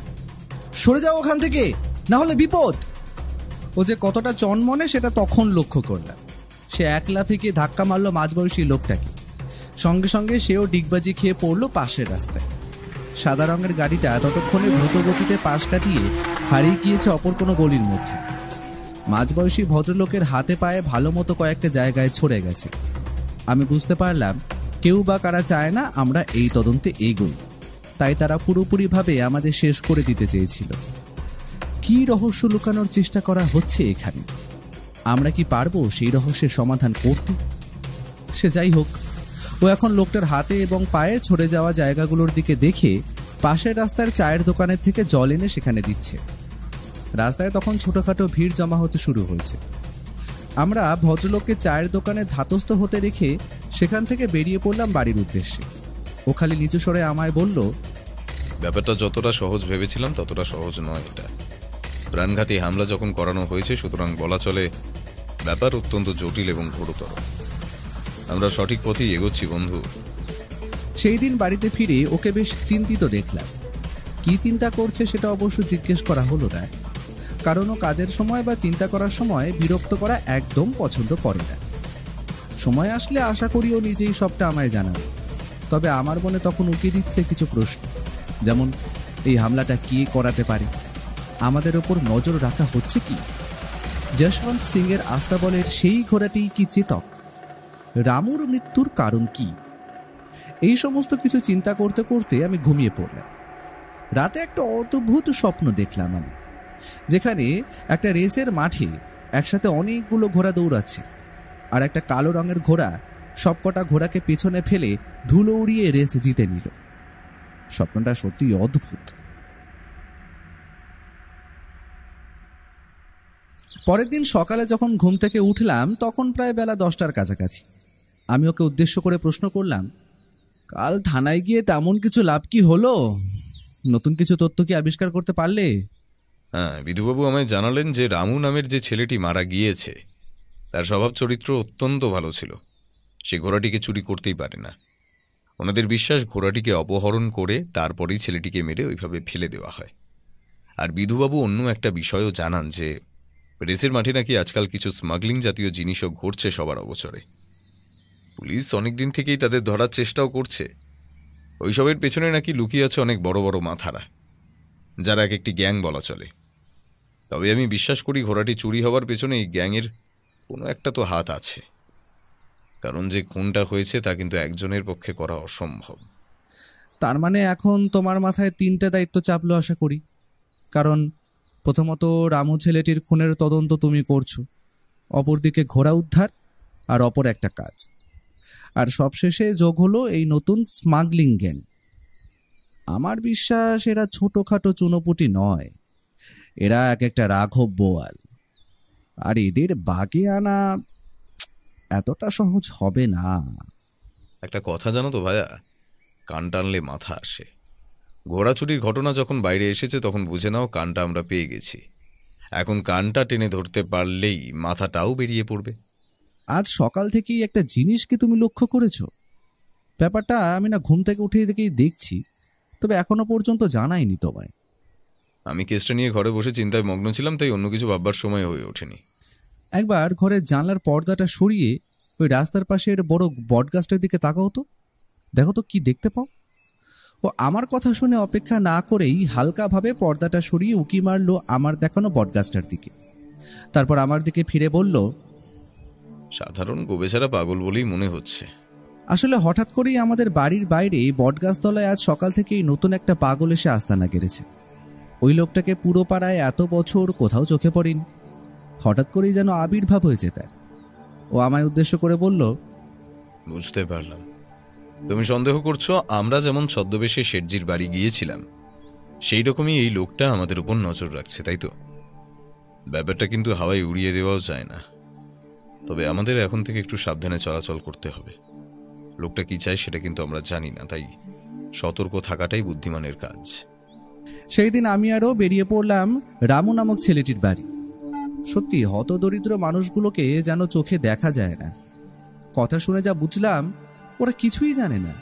সরে যাও ওখান থেকে, না হলে বিপদ। ও যে কতটা চনমনে সেটা তখন লক্ষ্য করলাম। সে এক লাফে গিয়ে ধাক্কা মারল মাঝবয়সী লোকটাকে। সঙ্গে সঙ্গে সেও ডিগবাজি খেয়ে পড়লো পাশের রাস্তায়। সাদা রঙের গাড়িটা ততক্ষণে দ্রুত গতিতে পাশ কাটিয়ে হারিয়ে গিয়েছে অপর কোনো গলির মধ্যে। মাঝবয়সী ভদ্রলোকের হাতে পায়ে ভালো মতো কয়েকটা জায়গায় ছড়ে গেছে। আমি বুঝতে পারলাম কেউ বা কারা চায় না আমরা এই তদন্তে এগোই, তাই তারা পুরোপুরিভাবে আমাদের শেষ করে দিতে চেয়েছিল। কী রহস্য লুকানোর চেষ্টা করা হচ্ছে এখানে? আমরা কি পারবো সেই রহস্যের সমাধান করতে? সে যাই হোক, ও এখন লোকটার হাতে এবং পায়ে ছড়ে যাওয়া জায়গাগুলোর দিকে দেখে পাশের রাস্তার চায়ের দোকানের থেকে জল এনে সেখানে দিচ্ছে। রাস্তায় তখন ছোটোখাটো ভিড় জমা হতে শুরু হয়েছে। আমরা ভদ্রলোককে চায়ের দোকানে ধাতস্থ হতে রেখে সেখান থেকে বেরিয়ে পড়লাম বাড়ির উদ্দেশ্যে। ও খালি নিচু স্বরে আমায় বলল, ব্যাপারটা যতটা সহজ ভেবেছিলাম ততটা সহজ নয়। এটা প্রাণঘাতী হামলা যখন করানো হয়েছে, সুতরাং বলা চলে ব্যাপার অত্যন্ত জটিল এবং ঘোরতর। আমরা সঠিক পথেই এগোচ্ছি বন্ধু। সেই দিন বাড়িতে ফিরে ওকে বেশ চিন্তিত দেখলাম। কি চিন্তা করছে সেটা অবশ্য জিজ্ঞেস করা হলো না, কারণ ও কাজের সময় বা চিন্তা করার সময় বিরক্ত করা একদম পছন্দ করে না। সময় আসলে আশা করি ও নিজেই সবটা আমায় জানাবে। তবে আমার মনে তখন উকি দিচ্ছে কিছু প্রশ্ন, যেমন এই হামলাটা কে করাতে পারে, আমাদের ওপর নজর রাখা হচ্ছে কি, যশবন্ত সিংয়ের আস্তাবলের সেই ঘোড়াটি কি চেতক, রামুর মৃত্যুর কারণ কি। এই সমস্ত কিছু চিন্তা করতে করতে আমি ঘুমিয়ে পড়লাম। রাতে একটা অদ্ভুত স্বপ্ন দেখলাম আমি, যেখানে একটা রেসের মাঠে একসাথে অনেকগুলো ঘোড়া দৌড়াচ্ছে, আর একটা কালো রঙের ঘোড়া সবকটা ঘোড়াকে পেছনে ফেলে ধুলো উড়িয়ে রেস জিতে নিল। স্বপ্নটা সত্যি অদ্ভুত। পরের দিন সকালে যখন ঘুম থেকে উঠলাম তখন প্রায় বেলা 10টার কাছাকাছি। আমি ওকে উদ্দেশ্য করে প্রশ্ন করলাম, কাল থানায় গিয়ে তেমন কিছু লাভ কি হলো? নতুন কিছু তথ্য কি আবিষ্কার করতে পারলে? হ্যাঁ, বিধুবাবু আমায় জানালেন যে রামু নামের যে ছেলেটি মারা গিয়েছে তার স্বভাব চরিত্র অত্যন্ত ভালো ছিল। সে ঘোড়াটিকে চুরি করতেই পারে না। ওনাদের বিশ্বাস ঘোড়াটিকে অপহরণ করে তারপরেই ছেলেটিকে মেরে ওইভাবে ফেলে দেওয়া হয়। আর বিধুবাবু অন্য একটা বিষয়ও জানান যে রেসের মাঠে নাকি আজকাল কিছু স্মাগলিং জাতীয় জিনিসও ঘটছে সবার অগোচরে। পুলিশ অনেকদিন থেকেই তাদের ধরার চেষ্টাও করছে। ওইসবের পেছনে নাকি লুকিয়ে আছে অনেক বড় বড় মাথারা, যারা এক একটি গ্যাং বলা চলে। তবে আমি বিশ্বাস করি ঘোড়াটি চুরি হওয়ার পেছনে এই গ্যাংয়ের কোনো একটা তো হাত আছে, কারণ যে খুনটা হয়েছে তা কিন্তু একজনের পক্ষে করা অসম্ভব। তার মানে এখন তোমার মাথায় 3টে দায়িত্ব চাপলো আশা করি। কারণ প্রথমত রামু ছেলেটির খুনের তদন্ত তুমি করছো, অপরদিকে ঘোড়া উদ্ধার, আর অপর একটা কাজ, আর সবশেষে যোগ হলো এই নতুন স্মাগলিং গ্যাং। আমার বিশ্বাস এরা ছোটোখাটো চুনোপুটি নয়, এরা এক একটা রাঘব বোয়াল। আর এদের বাগে আনা এতটা সহজ হবে না। একটা কথা জানো তো ভাইয়া, কান টানলে মাথা আসে। ঘোড়া চুরির ঘটনা যখন বাইরে এসেছে তখন বুঝে নাও কানটা আমরা পেয়ে গেছি। এখন কানটা টেনে ধরতে পারলেই মাথাটাও বেরিয়ে পড়বে। আজ সকাল থেকেই একটা জিনিস কি তুমি লক্ষ্য করেছো? ব্যাপারটা আমি না ঘুম থেকে উঠে থেকেই দেখছি, তবে এখনো পর্যন্ত জানাইনি তোমায়। আমি কেসটা নিয়ে ঘরে বসে চিন্তায় মগ্ন ছিলাম, তাই অন্য কিছু ভাববার সময় হয়ে ওঠেনি। একবার ঘরের জানলার পর্দাটা সরিয়ে ওই রাস্তার পাশের বড় বটগাছটার দিকে তাকাও তো, দেখো তো কি দেখতে পাও। ও আমার কথা শুনে অপেক্ষা না করেই হালকাভাবে পর্দাটা সরিয়ে উকি মারলো আমার দেখানো বটগাছটার দিকে। তারপর আমার দিকে ফিরে বলল, সাধারণ গোবেচারা পাগল বলেই মনে হচ্ছে। আসলে হঠাৎ করেই আমাদের বাড়ির বাইরে বটগাছতলায় আজ সকাল থেকেই নতুন একটা পাগল এসে আস্তানা গেড়েছে। ওই লোকটাকে পুরো পাড়ায় এত বছর কোথাও চোখে পড়েনি। হঠাৎ করেই যেন আবির্ভাব হয়েছে তার। ও আমায় উদ্দেশ্য করে বলল, বুঝতে পারলাম তুমি সন্দেহ করছো আমরা যেমন ছদ্মবেশে শেঠজির বাড়ি গিয়েছিলাম সেই রকমই এই লোকটা আমাদের উপর নজর রাখছে, তাই তো? ব্যাপারটা কিন্তু হাওয়ায় উড়িয়ে দেওয়াও যায় না। তবে আমাদের এখন থেকে একটু সাবধানে চলাচল করতে হবে। লোকটা কি চায় সেটা কিন্তু আমরা জানি না, তাই সতর্ক থাকাটাই বুদ্ধিমানের কাজ। সেই দিন আমি আরও বেরিয়ে পড়লাম রামু নামক ছেলেটির বাড়ি। সত্যি হতদরিদ্র মানুষগুলোকে যেন চোখে দেখা যায় না। কথা শুনে যা বুঝলাম, ওরা কিছুই জানে না।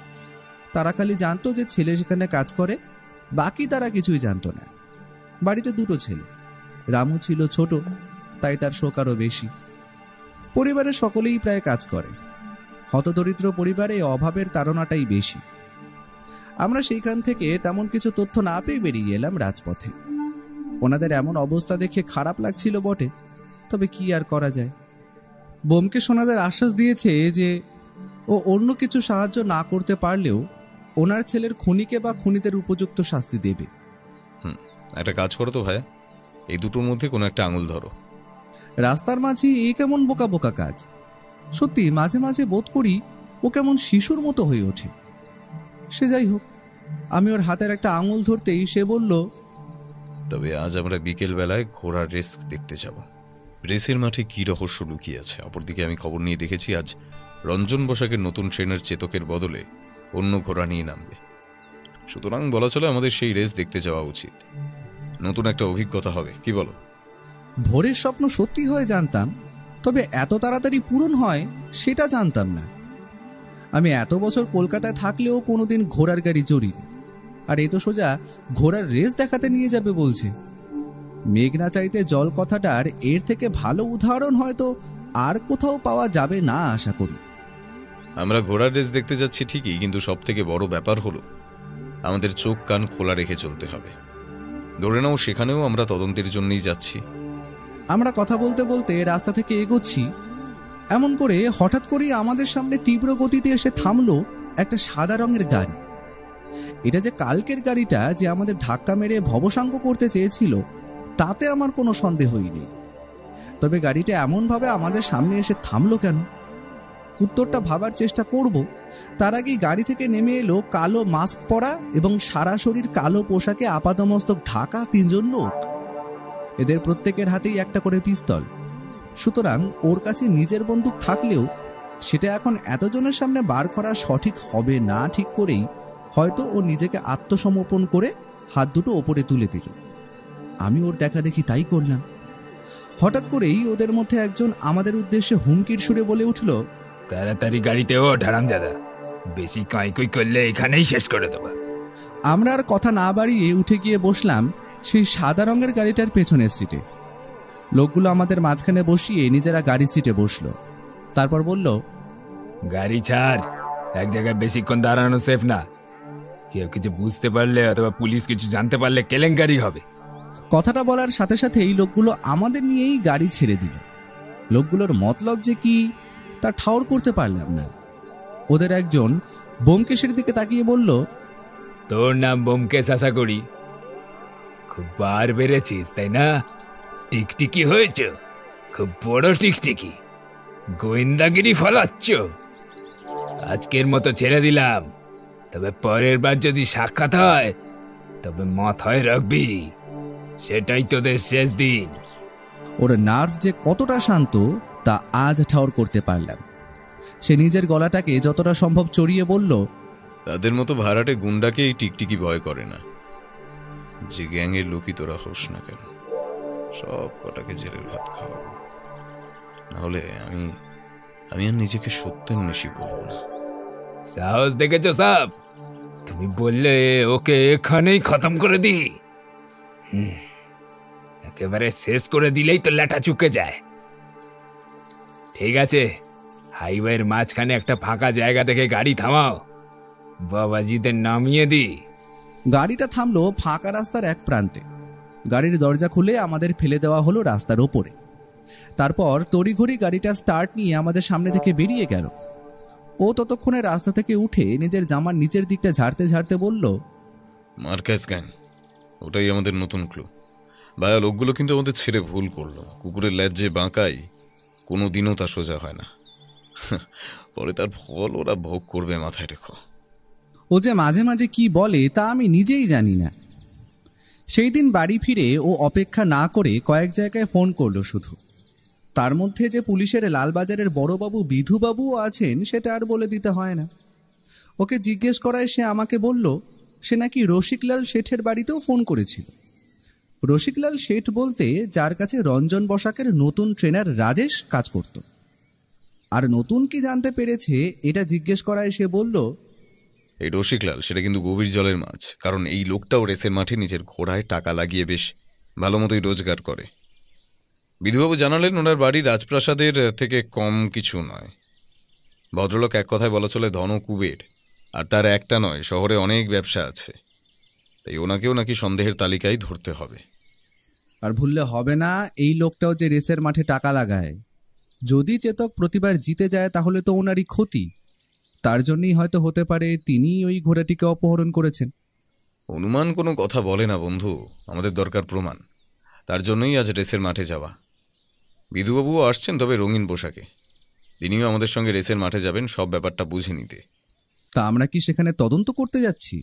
তারা খালি জানতো যে ছেলে সেখানে কাজ করে, বাকি তারা কিছুই জানতো না। বাড়িতে 2টো ছেলে, রামু ছিল ছোট, তাই তার শোক আরও বেশি। পরিবারের সকলেই প্রায় কাজ করে। হতদরিদ্র পরিবারে অভাবের তাড়নাটাই বেশি। আমরা সেইখান থেকে তেমন কিছু তথ্য না পেয়ে বেরিয়ে এলাম রাজপথে। ওনাদের এমন অবস্থা দেখে খারাপ লাগছিল বটে, তবে কি আর করা যায়। ব্যোমকেশ ওনাদের আশ্বাস দিয়েছে যে ও অন্য কিছু সাহায্য না করতে পারলেও ওনার ছেলের খুনিকে বা খুনিদের উপযুক্ত শাস্তি দেবে। একটা কাজ করো তো ভাইয়া, এই দুটোর মধ্যে কোনো একটা আঙুল ধরো। রাস্তার মাঝে এই কেমন বোকা বোকা কাজ। সত্যি মাঝে মাঝে বোধ করি ও কেমন শিশুর মতো হয়ে ওঠে। সে যাই হোক, আমি ওর হাতের একটা আঙুল ধরতেই সে বলল, তবে আজ আমরা বিকেল বেলায় ঘোড়ার রেস দেখতে যাব। রেসের মাঠে কি রহস্য লুকিয়ে আছে। অপরদিকে আমি খবর নিয়ে দেখেছি আজ রঞ্জন বসাকের নতুন ট্রেনের চেতকের বদলে অন্য ঘোড়া নিয়ে নামবে। সুতরাং বলা চলে আমাদের সেই রেস দেখতে যাওয়া উচিত। নতুন একটা অভিজ্ঞতা হবে, কি বলো? ভোরের স্বপ্ন সত্যি হয় জানতাম, তবে এত তাড়াতাড়ি পূরণ হয় সেটা জানতাম না। আমি এত বছর কলকাতায় থাকলেও কোনোদিন ঘোড়ার গাড়ি চড়িনি, আর এ তো সোজা ঘোড়ার রেস দেখাতে নিয়ে যাবে বলছে। মেঘনা চাইতে জল কথাটার এর থেকে ভালো উদাহরণ হয়তো আর কোথাও পাওয়া যাবে না আশা করি। আমরা ঘোড়ার রেস দেখতে যাচ্ছি ঠিকই, কিন্তু সব থেকে বড় ব্যাপার হলো আমাদের চোখ কান খোলা রেখে চলতে হবে। ধরে নাও সেখানেও আমরা তদন্তের জন্যই যাচ্ছি। আমরা কথা বলতে বলতে রাস্তা থেকে এগোচ্ছি, এমন করে হঠাৎ করেই আমাদের সামনে তীব্র গতিতে এসে থামলো একটা সাদা রঙের গাড়ি। এটা যে কালকের গাড়িটা যে আমাদের ধাক্কা মেরে ভবসাঙ্গ করতে চেয়েছিল তাতে আমার কোনো সন্দেহই নেই। তবে গাড়িটা এমনভাবে আমাদের সামনে এসে থামলো কেন? উত্তরটা ভাবার চেষ্টা করব, তার আগেই গাড়ি থেকে নেমে এলো কালো মাস্ক পরা এবং সারা শরীর কালো পোশাকে আপাদমস্তক ঢাকা 3জন লোক। এদের প্রত্যেকের হাতেই একটা করে পিস্তল। সুতরাং ওর কাছে নিজের বন্দুক থাকলেও সেটা এখন এতজনের সামনে বার করা সঠিক হবে না ঠিক করেই হয়তো ও নিজেকে আত্মসমর্পণ করে হাত দুটো ওপরে তুলে দিল। আমি ওর দেখা দেখি তাই করলাম। হঠাৎ করেই ওদের মধ্যে একজন আমাদের উদ্দেশ্যে হুমকির সুরে বলে উঠল, তাড়াতাড়ি গাড়িতে ও হারামজাদা, বেশি কাঁই করলে এখানেই শেষ করে দেবো। আমরা আর কথা না বাড়িয়ে উঠে গিয়ে বসলাম সেই সাদা রঙের গাড়িটার পেছনের সিটে। লোকগুলো আমাদের মাঝখানে বসিয়ে নিজেরা গাড়ির সিটে বসলো। তারপর বলল, গাড়ি ছাড়, এক জায়গায় বেশিক্ষণ দাঁড়ানো সেফ না। কেউ কিছু বুঝতে পারলে অথবা পুলিশ কিছু জানতে পারলে কেলেঙ্কারি হবে। কথাটা বলার সাথে সাথেই লোকগুলো আমাদের নিয়েই গাড়ি ছেড়ে দিল। লোকগুলোর মতলব যে কি তা ঠাউর করতে পারলাম না। ওদের একজন ব্যোমকেশের দিকে তাকিয়ে বলল, তোর নাম ব্যোমকেশ আশা করি। খুব বার বেড়েছিস তাই না? টিকটিকি হয়েছ, খুব বড় টিকটিকি। গোয়েন্দাগিরি ফলাচ্ছ। আজকের মতো ছেড়ে দিলাম, তবে পরের বার যদি সাক্ষাৎ হয় তবে মাথায় রাখবি সেটাই তোদের শেষ দিন। ওর নার্ভ যে কতটা শান্ত তা আজ ঠাউর করতে পারলাম। সে নিজের গলাটাকে যতটা সম্ভব চড়িয়ে বলল, তাদের মতো ভাড়াটে গুন্ডাকে এই টিকটিকি ভয় করে না। যে গ্যাংয়ের লোকই তোরা হোস না কেন, সব কটাকে জেলের ভাত খাওয়াবো। নাহলে আমি আর নিজেকে সত্যের নেশি বলবো না। সাহস দেখেছ সাব? তুমি বললে ওকে এখানেই খতম করে দি। একেবারে শেষ করে দিলেই তো ল্যাটা চুকে যায়। ঠিক আছে, হাইওয়ের মাঝখানে একটা ফাঁকা জায়গা থেকে গাড়ি থামাও, বাবাজিদের নামিয়ে দি। গাড়িটা থামলো ফাঁকা রাস্তার এক প্রান্তে। গাড়ির দরজা খুলে আমাদের ফেলে দেওয়া হলো রাস্তার ওপরে। তারপর তড়িঘড়ি গাড়িটা স্টার্ট নিয়ে আমাদের সামনে থেকে বেরিয়ে গেল। ও ততক্ষণে রাস্তা থেকে উঠে নিজের জামার নিচের দিকটা ঝাড়তে ঝাড়তে বলল, মার্কাস গ্যাং, ওটাই আমাদের নতুন ক্লু। ভাইয়া, লোকগুলো কিন্তু আমাদের ছেড়ে ভুল করলো। কুকুরের ল্যাজ যে বাঁকায়, কোনো দিনও তা সোজা হয় না। পরে তার ফল ওরা ভোগ করবে, মাথায় রেখো। ও যে মাঝে মাঝে কি বলে তা আমি নিজেই জানি না। সেই দিন বাড়ি ফিরে ও অপেক্ষা না করে কয়েক জায়গায় ফোন করলো শুধু। তার মধ্যে যে পুলিশের লালবাজারের বড়বাবু বিধুবাবুও আছেন সেটা আর বলে দিতে হয় না। ওকে জিজ্ঞেস করায় সে আমাকে বলল সে নাকি রসিকলাল শেঠের বাড়িতেও ফোন করেছিল। রসিকলাল শেঠ বলতে যার কাছে রঞ্জন বসাকের নতুন ট্রেনার রাজেশ কাজ করত। আর নতুন কি জানতে পেরেছে এটা জিজ্ঞেস করায় সে বলল, এই রসিকলাল সেটা কিন্তু গভীর জলের মাছ, কারণ এই লোকটাও রেসের মাঠে নিজের ঘোড়ায় টাকা লাগিয়ে বেশ ভালো মতোই রোজগার করে। বিধুবাবু জানালেন ওনার বাড়ি রাজপ্রাসাদের থেকে কম কিছু নয়। ভদ্রলোক এক কথায় বলা চলে ধন কুবের, আর তার একটা নয়, শহরে অনেক ব্যবসা আছে। তাই ওনাকেও নাকি সন্দেহের তালিকায় ধরতে হবে। আর ভুললে হবে না, এই লোকটাও যে রেসের মাঠে টাকা লাগায়। যদি চেতক প্রতিবার জিতে যায় তাহলে তো ওনারই ক্ষতি। তার জন্যই হয়তো হতে পারে তিনি ওই ঘোড়াটিকে অপহরণ করেছেন। অনুমান কোনো কথা বলে না বন্ধু, আমাদের দরকার প্রমাণ। তার জন্যই আজ রেসের মাঠে যাওয়া। বিধুবাবুও আসছেন, তবে রঙিন পোশাকে। তিনিও আমাদের সঙ্গে রেসের মাঠে যাবেন সব ব্যাপারটা বুঝে নিতে। তা আমরা কি সেখানে তদন্ত করতে যাচ্ছি?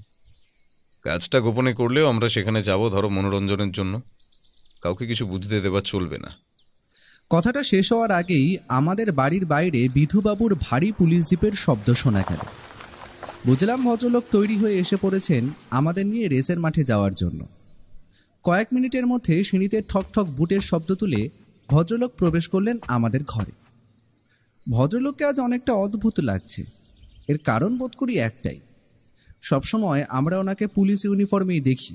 কাজটা গোপনে করলেও আমরা সেখানে যাব, ধরো মনোরঞ্জনের জন্য। কাউকে কিছু বুঝতে দেওয়া চলবে না। কথাটা শেষ হওয়ার আগেই আমাদের বাড়ির বাইরে বিধুবাবুর ভারী পুলিশ জিপের শব্দ শোনা গেল। বুঝলাম ভদ্রলোক তৈরি হয়ে এসে পড়েছেন আমাদের নিয়ে রেসের মাঠে যাওয়ার জন্য। কয়েক মিনিটের মধ্যে সিঁড়িতে ঠক ঠক বুটের শব্দ তুলে ভদ্রলোক প্রবেশ করলেন আমাদের ঘরে। ভদ্রলোককে আজ অনেকটা অদ্ভুত লাগছে। এর কারণ বোধ করি একটাই, সবসময় আমরা ওনাকে পুলিশ ইউনিফর্মেই দেখি,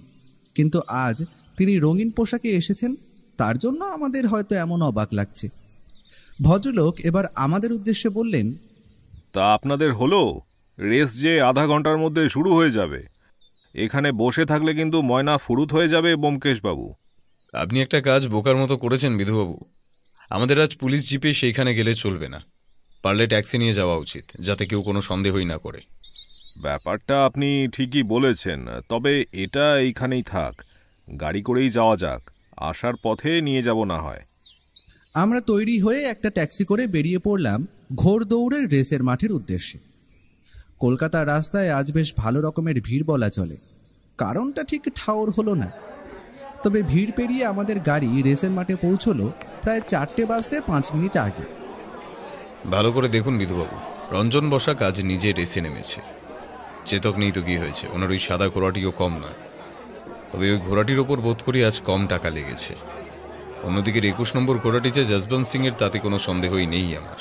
কিন্তু আজ তিনি রঙিন পোশাকে এসেছেন, তার জন্য আমাদের হয়তো এমন অবাক লাগছে। ভদ্রলোক এবার আমাদের উদ্দেশ্যে বললেন, তা আপনাদের হলো? রেস যে আধা ঘন্টার মধ্যে শুরু হয়ে যাবে। এখানে বসে থাকলে কিন্তু ময়না ফুরুত হয়ে যাবে ব্যোমকেশবাবু। আপনি একটা কাজ বোকার মতো করেছেন বিধুবাবু। আমাদের আজ পুলিশ জিপে সেইখানে গেলে চলবে না। পারলে ট্যাক্সি নিয়ে যাওয়া উচিত, যাতে কেউ কোনো সন্দেহই না করে। ব্যাপারটা আপনি ঠিকই বলেছেন, তবে এটা এইখানেই থাক। গাড়ি করেই যাওয়া যাক, আসার পথে নিয়ে যাব না হয়। আমরা তৈরি হয়ে একটা ট্যাক্সি করে বেরিয়ে পড়লাম ঘোড় দৌড়ের রেসের মাঠের উদ্দেশ্যে। কলকাতার রাস্তায় আজ বেশ ভালো রকমের ভিড় বলা চলে। কারণটা ঠিক ঠাউর হলো না। তবে ভিড় পেরিয়ে আমাদের গাড়ি রেসের মাঠে পৌঁছলো প্রায় 4টে বাজতে 5 মিনিট আগে। ভালো করে দেখুন বিধুবাবু, রঞ্জন বসাক আজ নিজে রেসে নেমেছে। চেতক নেই তো কি হয়েছে, ওনার ওই সাদা ঘোড়াটিও কম নয়। তবে ওই ঘোড়াটির ওপর বোধ করি আজ কম টাকা লেগেছে। অন্যদিকে 21 নম্বর ঘোড়াটি যে যশবন্ত সিংয়ের তাতে কোনো সন্দেহই নেই আমার।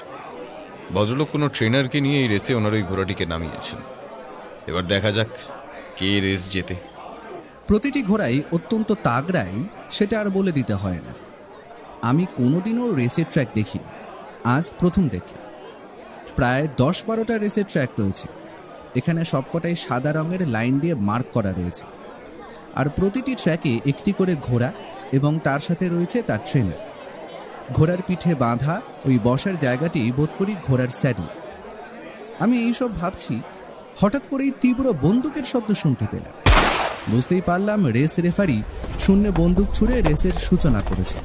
ভদ্রলোক কোনো ট্রেনারকে নিয়ে এই রেসে ওনার ওই ঘোড়াটিকে নামিয়েছেন। এবার দেখা যাক কে রেস জেতে। প্রতিটি ঘোড়াই অত্যন্ত তাগড়াই, সেটা আর বলে দিতে হয় না। আমি কোনোদিনও রেসের ট্র্যাক দেখিনি, আজ প্রথম দেখলাম। প্রায় 10-12টা রেসের ট্র্যাক রয়েছে। এখানে সবকটাই সাদা রঙের লাইন দিয়ে মার্ক করা রয়েছে, আর প্রতিটি ট্র্যাকে একটি করে ঘোড়া এবং তার সাথে রয়েছে তার ট্রেনার। ঘোড়ার পিঠে বাঁধা ওই বসার জায়গাটি বোধ করি ঘোড়ার স্যাডেল। আমি এইসব ভাবছি, হঠাৎ করেই তীব্র বন্দুকের শব্দ শুনতে পেলাম। বুঝতেই পারলাম রেস রেফারি শূন্যে বন্দুক ছুড়ে রেসের সূচনা করেছে।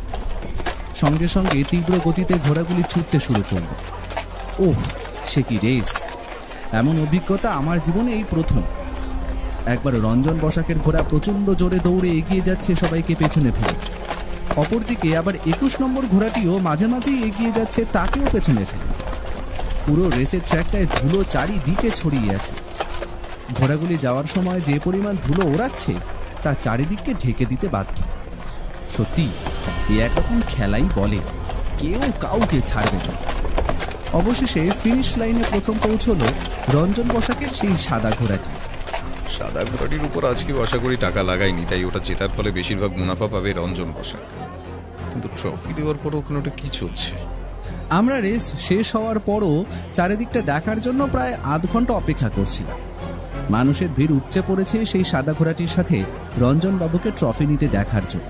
সঙ্গে সঙ্গে তীব্র গতিতে ঘোড়াগুলি ছুটতে শুরু করল। ওহ, সে কি রেস! এমন অভিজ্ঞতা আমার জীবনে এই প্রথম। একবার রঞ্জন বসাকের ঘোড়া প্রচণ্ড জোরে দৌড়ে এগিয়ে যাচ্ছে সবাইকে পেছনে ফেলে। অপরদিকে আবার 21 নম্বর ঘোড়াটিও মাঝে মাঝেই এগিয়ে যাচ্ছে, তাকেও পেছনে ফেলে। পুরো রেসের ট্র্যাকটায় ধুলো চারিদিকে ছড়িয়ে আছে। ঘোড়াগুলি যাওয়ার সময় যে পরিমাণ ধুলো ওড়াচ্ছে তা চারিদিককে ঢেকে দিতে বাধ্য। সত্যি এ একরকম খেলাই বলে, কেউ কাউকে ছাড়বে না। অবশেষে ফিনিশ লাইনে প্রথম পৌঁছলো রঞ্জন বসাকের সেই সাদা ঘোড়াটি। সাদা ঘোড়াটির উপর আজকে আশা করি টাকা লাগায়নি, তাই ওটা জেতার ফলে বেশিরভাগ মুনাফা পাবে রঞ্জন বসাক। কিন্তু ট্রফি দেওয়ার পর ওখানে ওটা কি চলছে? আমরা রেস শেষ হওয়ার পরও চারিদিকটা দেখার জন্য প্রায় আধ ঘন্টা অপেক্ষা করছিলাম। মানুষের ভিড় উপচে পড়েছে সেই সাদা ঘোড়াটির সাথে রঞ্জনবাবুকে ট্রফি নিতে দেখার জন্য।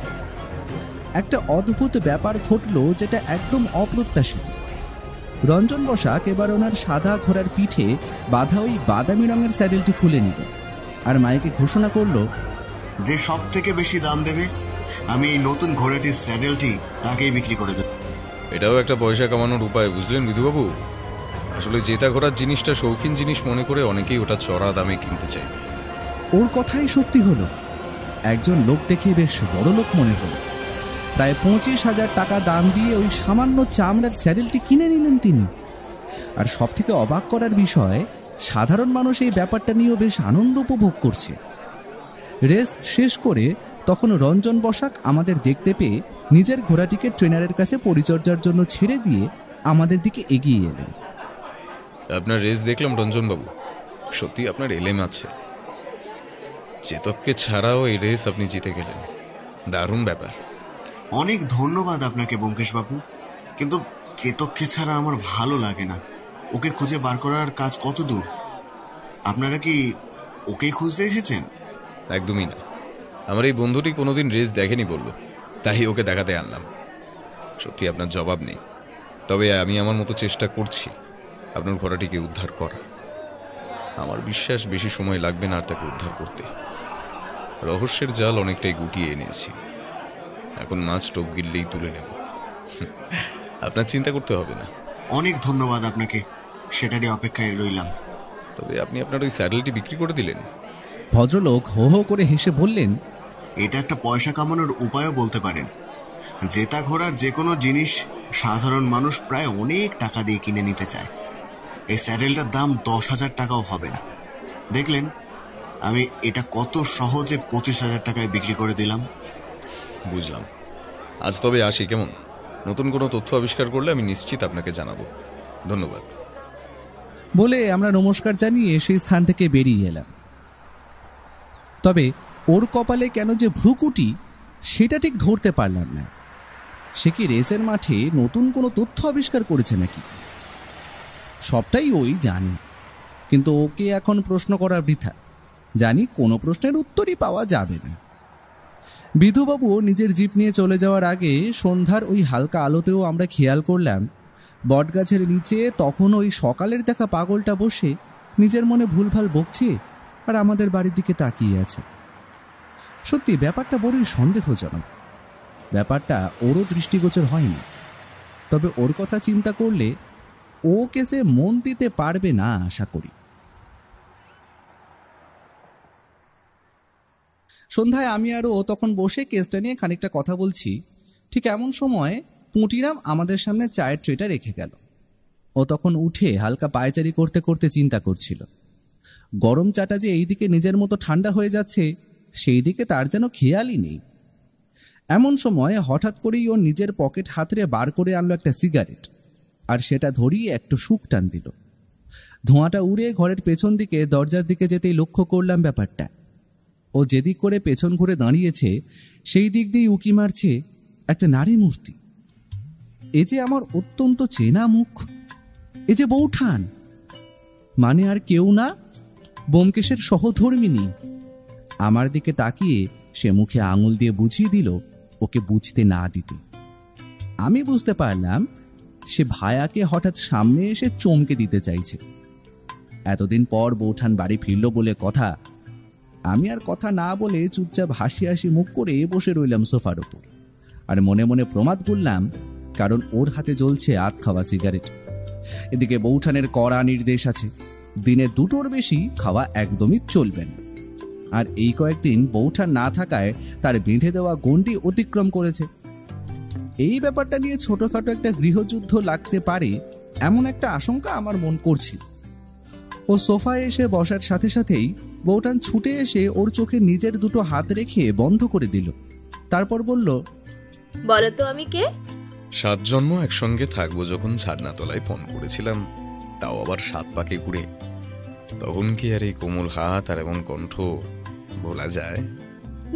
একটা অদ্ভুত ব্যাপার ঘটলো যেটা একদম অপ্রত্যাশিত। রঞ্জন বসাক এবার ওনার সাদা ঘোড়ার পিঠে বাঁধা ওই বাদামি রঙের স্যাডেলটি খুলে নিল আর মাইকে ঘোষণা করলো, যে সব থেকে বেশি দাম দেবে আমি এই নতুন ঘোড়াটির স্যাডেলটি তাকেই বিক্রি করে দেব। এটাও একটা পয়সা কামানোর উপায়, বুঝলেন বিধুবাবু? আসলে জেতা ঘোড়ার জিনিসটা শৌখিন জিনিস মনে করে অনেকেই ওটা চড়া দামে কিনতে চাইবে। ওর কথাই সত্যি হলো। একজন লোক দেখে বেশ বড় লোক মনে হলো। প্রায় 25,000 টাকা দাম দিয়ে ওই সামান্য চামড়ার স্যাডেলটি কিনে নিলেন তিনি। আর সব থেকে অবাক করার বিষয়, সাধারণ মানুষ এই ব্যাপারটা নিয়েও বেশ আনন্দ উপভোগ করছে। রেস শেষ করে তখন রঞ্জন বসাক আমাদের দেখতে পেয়ে নিজের ঘোড়াটিকে ট্রেনারের কাছে পরিচর্যার জন্য ছেড়ে দিয়ে আমাদের দিকে এগিয়ে এলেন। আপনার রেস দেখলাম রঞ্জনবাবু, সত্যি আপনার এলেম আছে। চেতককে ছাড়াও এই রেস আপনি জিতে গেলেন, দারুণ ব্যাপার। অনেক ধন্যবাদ আপনাকে ব্যোমকেশবাবু, কিন্তু চেতককে ছাড়া আমার ভালো লাগে না। ওকে খুঁজে বার করার কাজ কত দূর? আপনারা কি ওকেই খুঁজতে এসেছেন? একদমই না, আমার এই বন্ধুটি কোনোদিন রেস দেখেনি বলল, তাই ওকে দেখাতে আনলাম। সত্যি আপনার জবাব নেই, তবে আমি আমার মতো চেষ্টা করছি আপনার ঘোড়াটিকে উদ্ধার করা। আমার বিশ্বাস বেশি সময় লাগবে না আর তাকে উদ্ধার করতে। রহস্যের জাল অনেকটাই গুটিয়ে এনেছি, এখন মাছ টোপ গিললেই তুলে নেব। আপনার চিন্তা করতে হবে না। অনেক ধন্যবাদ আপনাকে, সেটারই অপেক্ষায় রইলাম। তবে আপনি আপনার ওই স্যাডেলটি বিক্রি করে দিলেন? ভদ্রলোক হো হো করে হেসে বললেন, এটা একটা পয়সা কামানোর উপায়ও বলতে পারেন। জেতা ঘোড়ার যে কোনো জিনিস সাধারণ মানুষ প্রায় অনেক টাকা দিয়ে কিনে নিতে চায়। এই স্যাডেলটার দাম 10,000 টাকাও হবে না। দেখলেন আমি এটা কত সহজে 25,000 টাকায় বিক্রি করে দিলাম। বুঝলাম। আজ তবে আসি, কেমন? নতুন কোনো তথ্য আবিষ্কার করলে আমি নিশ্চিত আপনাকে জানাবো। ধন্যবাদ। বলে আমরা নমস্কার জানিয়ে সেই স্থান থেকে বেরিয়ে এলাম। তবে ওর কপালে কেন যে ভ্রুকুটি সেটা ঠিক ধরতে পারলাম না। সে কি রেসের মাঠে নতুন কোনো তথ্য আবিষ্কার করেছে নাকি? সবটাই ওই জানি, কিন্তু ওকে এখন প্রশ্ন করা বৃথা। জানি কোনো প্রশ্নের উত্তরই পাওয়া যাবে না। বিধুবাবু নিজের জিপ নিয়ে চলে যাওয়ার আগে সন্ধ্যার ওই হালকা আলোতেও আমরা খেয়াল করলাম বটগাছের নিচে তখন ওই সকালের দেখা পাগলটা বসে নিজের মনে ভুলভাল বকছে আর আমাদের বাড়ির দিকে তাকিয়ে আছে। সত্যি ব্যাপারটা বড়ই সন্দেহজনক। ব্যাপারটা ওরও দৃষ্টিগোচর হয়নি, তবে ওর কথা চিন্তা করলে ও কেসে মন দিতে পারবে না আশা করি। সন্ধ্যায় আমি আর ও তখন বসে কেসটা নিয়ে খানিকটা কথা বলছি। ঠিক এমন সময় পুঁটিরাম আমাদের সামনে চায়ের ট্রেটা রেখে গেল। ও তখন উঠে হালকা পায়চারি করতে করতে চিন্তা করছিল। গরম চাটা যে এইদিকে নিজের মতো ঠান্ডা হয়ে যাচ্ছে সেই দিকে তার যেন খেয়ালই নেই। এমন সময় হঠাৎ করেই ও নিজের পকেট হাতড়ে বার করে আনলো একটা সিগারেট, আর সেটা ধরিয়ে একটু শুক টান দিল। ধোঁয়াটা উড়ে ঘরের পেছন দিকে দরজার দিকে যেতেই লক্ষ্য করলাম ব্যাপারটা। ও যেদিক করে পেছন ঘুরে দাঁড়িয়েছে সেই দিক দিয়ে উকি মারছে একটা নারী মূর্তি। এ যে আমার অত্যন্ত চেনা মুখ, এ যে বৌঠান, মানে আর কেউ না, ব্যোমকেশের সহধর্মিনী। আমার দিকে তাকিয়ে সে মুখে আঙুল দিয়ে বুঝিয়ে দিল ওকে বুঝতে না দিতে। আমি বুঝতে পারলাম সে ভায়াকে হঠাৎ সামনে এসে চমকে দিতে চাইছে। এতদিন পর বৌঠান বাড়ি ফিরল বলে কথা। আমি আর কথা না বলে চুপচাপ হাসি হাসি মুখ করে বসে রইলাম সোফার ওপর, আর মনে মনে প্রমাদ করলাম, কারণ ওর হাতে জ্বলছে আধ খাওয়া সিগারেট। এদিকে বৌঠানের কড়া নির্দেশ আছে, দিনে 2টোর বেশি খাওয়া একদমই চলবে না। আর এই কয়েকদিন বৌঠান না থাকায় তার বেঁধে দেওয়া গণ্ডি অতিক্রম করেছে। এই ব্যাপারটা নিয়ে ছোটখাটো একটা গৃহযুদ্ধ লাগতে পারে এমন একটা আশঙ্কা আমার মন করছিল। ও সোফায় এসে বসার সাথে সাথেই বৌঠান ছুটে এসে ওর চোখে নিজের 2টো হাত রেখে বন্ধ করে দিল। তারপর বলল, বলো তো আমি কে? 7 জন্ম একসঙ্গে থাকবো যখন ছাদনাতলায় ফোন করেছিলাম, তাও আবার 7 পাকে ঘুরে, তখন কি আর এই কোমল হাত আর এমন কণ্ঠ বলা যায়?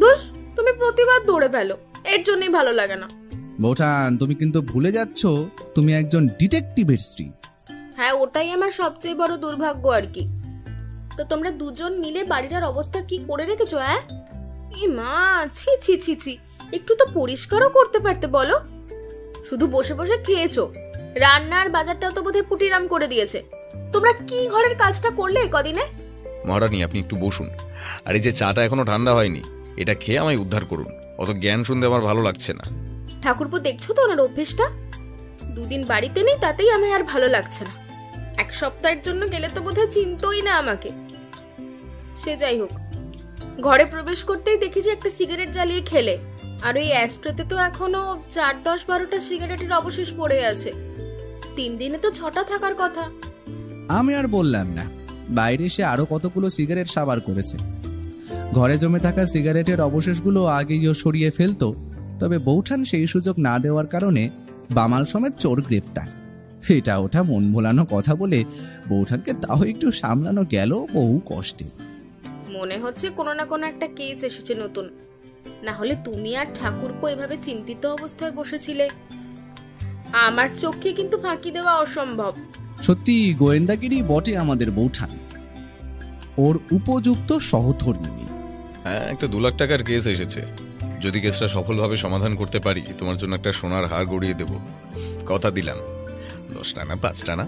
দোষ, তুমি প্রতিবার দৌড়ে ফেলো, এর জন্যই ভালো লাগে না। বৌঠান, তুমি কিন্তু ভুলে যাচ্ছ তুমি একজন ডিটেকটিভের স্ত্রী। হ্যাঁ, ওটাই আমার সবচেয়ে বড় দুর্ভাগ্য আর কি। তো তোমরা দুজন মিলে বাড়িটার অবস্থা কি করে রেখেছো? এ মা, ছি ছি ছি ছি, একটু তো পরিষ্কারও করতে পারতে বলো। শুধু বসে বসে খেয়েছো, রান্নার বাজারটাও তো বোধহয় পুটিরাম করে দিয়েছে। তোমরা কি ঘরের কাজটা করলে কদিনে? মহারানী, আপনি একটু বসুন, আর এই যে চাটা এখনো ঠান্ডা হয়নি, এটা খেয়ে আমায় উদ্ধার করুন। অত জ্ঞান শুনতে আমার ভালো লাগছে না। ঠাকুরপো, দেখছো তো ওনার অভ্যেসটা? 2 দিন বাড়িতে নেই, তাতেই আমার আর ভালো লাগছে না। 1 সপ্তাহের জন্য গেলে তো বোধহয় চিনতই না আমাকে। সে যাই হোক, ঘরে প্রবেশ করতেই দেখি যে একটা সিগারেট জ্বালিয়ে খেলে, আর ওই অ্যাস্ট্রেতে তো এখনো 4, 10, 12টা সিগারেটের অবশেষ পড়ে আছে। 3 দিনে তো 6টা থাকার কথা। আমি আর বললাম না। বাইরে এসে আরো কতগুলো সিগারেট সাবার করেছে। ঘরে জমে থাকা সিগারেটের অবশেষগুলো আগেই ও সরিয়ে ফেলতো, তবে বৌঠান সেই সুযোগ না দেওয়ার কারণে বামাল সমেত চোর গ্রেপ্তার। এটা ওঠা মন ভোলানো কথা বলে বৌঠানকে তাও একটু সামলানো গেল বহু কষ্টে। মনে হচ্ছে কোনো না কোনো একটা কেস এসেছে নতুন, না হলে তুমি আর ঠাকুরপো এভাবে চিন্তিত অবস্থায় বসেছিলে। আমার চোখে কিন্তু ফাঁকি দেওয়া অসম্ভব। সত্যি গোয়েন্দাগিরি বটে আমাদের বৌঠান, ওর উপযুক্ত সহধর্মিনী। হ্যাঁ, একটা 2 লাখ টাকার কেস এসেছে। যদি কেসটা সফলভাবে সমাধান করতে পারি, তোমার জন্য একটা সোনার হার গড়িয়ে দেব। কথা দিলাম, 10টা না 5টা না,